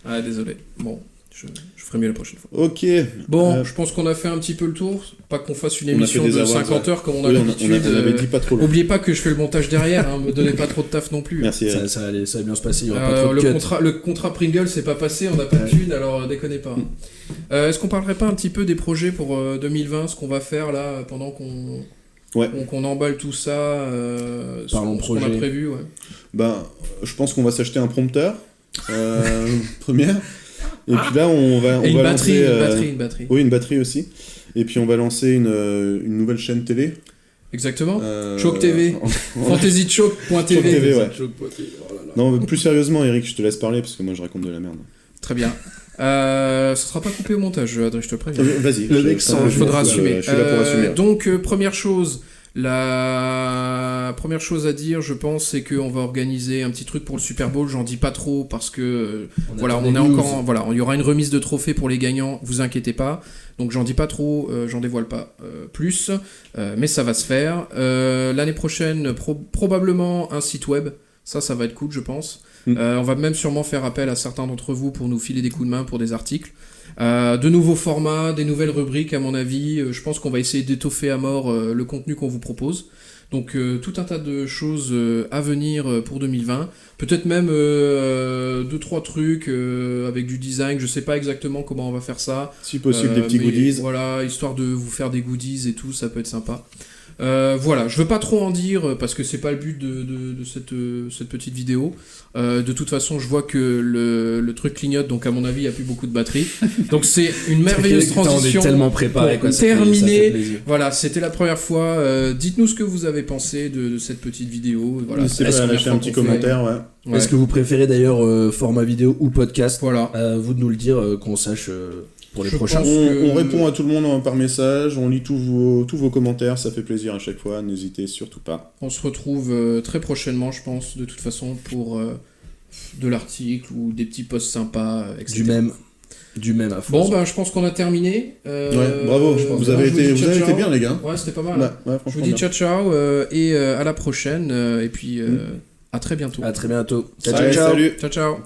Speaker 3: Ah, désolé. Bon, je ferai mieux la prochaine fois.
Speaker 2: Ok.
Speaker 3: Bon, je pense qu'on a fait un petit peu le tour. Pas qu'on fasse une émission de 50 heures comme on a l'habitude.
Speaker 2: On avait dit pas trop long.
Speaker 3: Oubliez pas que je fais le montage derrière, me donnez pas trop de taf non plus.
Speaker 2: Merci.
Speaker 4: Ça allait bien se passer, il y aura pas trop de
Speaker 3: le contrat Pringle c'est pas passé, on n'a pas de thunes, alors déconnez pas. Est-ce qu'on parlerait pas un petit peu des projets pour 2020, ce qu'on va faire là pendant qu'on emballe tout ça,
Speaker 4: Parlons
Speaker 3: ce qu'on a prévu, ouais.
Speaker 2: Ben, je pense qu'on va s'acheter un prompteur, première. Et puis là, on va
Speaker 3: lancer...
Speaker 2: une batterie. Oui, une batterie aussi. Et puis on va lancer une nouvelle chaîne télé.
Speaker 3: Exactement. Choc TV. FantasyChoc.tv.
Speaker 2: TV, ouais. Non, plus sérieusement, Eric, je te laisse parler parce que moi je raconte de la merde.
Speaker 3: Très bien. Ça sera pas coupé au montage, Adrien, je te préviens.
Speaker 2: Vas-y.
Speaker 3: Il faudra assumer.
Speaker 2: Je suis là pour assumer.
Speaker 3: Donc, première chose... La première chose à dire, je pense, c'est qu'on va organiser un petit truc pour le Super Bowl. J'en dis pas trop parce que il y aura une remise de trophées pour les gagnants. Vous inquiétez pas. Donc j'en dis pas trop, j'en dévoile pas plus, mais ça va se faire. L'année prochaine, probablement un site web. Ça va être cool, je pense. On va même sûrement faire appel à certains d'entre vous pour nous filer des coups de main pour des articles. De nouveaux formats, des nouvelles rubriques à mon avis. Je pense qu'on va essayer d'étoffer à mort le contenu qu'on vous propose. Donc tout un tas de choses à venir pour 2020. Peut-être même 2-3 trucs avec du design. Je sais pas exactement comment on va faire ça.
Speaker 2: Si possible des petits goodies.
Speaker 3: Voilà, histoire de vous faire des goodies et tout, ça peut être sympa. Voilà, je veux pas trop en dire parce que c'est pas le but de cette petite vidéo. De toute façon, je vois que le truc clignote, donc à mon avis, il n'y a plus beaucoup de batterie. Donc c'est une merveilleuse transition.
Speaker 4: On est tellement préparé,
Speaker 3: pour terminer. Voilà, c'était la première fois. Dites-nous ce que vous avez pensé de cette petite vidéo. Voilà,
Speaker 2: n'hésitez pas à lâcher un petit commentaire. Ouais.
Speaker 4: Est-ce que vous préférez d'ailleurs format vidéo ou podcast?
Speaker 3: Voilà.
Speaker 4: Vous de nous le dire, qu'on sache. Pour les prochains.
Speaker 2: On répond à tout le monde par message, on lit tous vos commentaires, ça fait plaisir à chaque fois, n'hésitez surtout pas.
Speaker 3: On se retrouve très prochainement, je pense, de toute façon, pour de l'article ou des petits posts sympas, etc.
Speaker 4: Du même à fond.
Speaker 3: Bon, je pense qu'on a terminé.
Speaker 2: Ouais, bravo, vous avez été bien, les gars.
Speaker 3: Ouais, c'était pas mal.
Speaker 2: Ouais,
Speaker 3: je vous dis ciao et à la prochaine, et puis à très bientôt.
Speaker 4: À très bientôt.
Speaker 2: Salut.
Speaker 3: Ciao.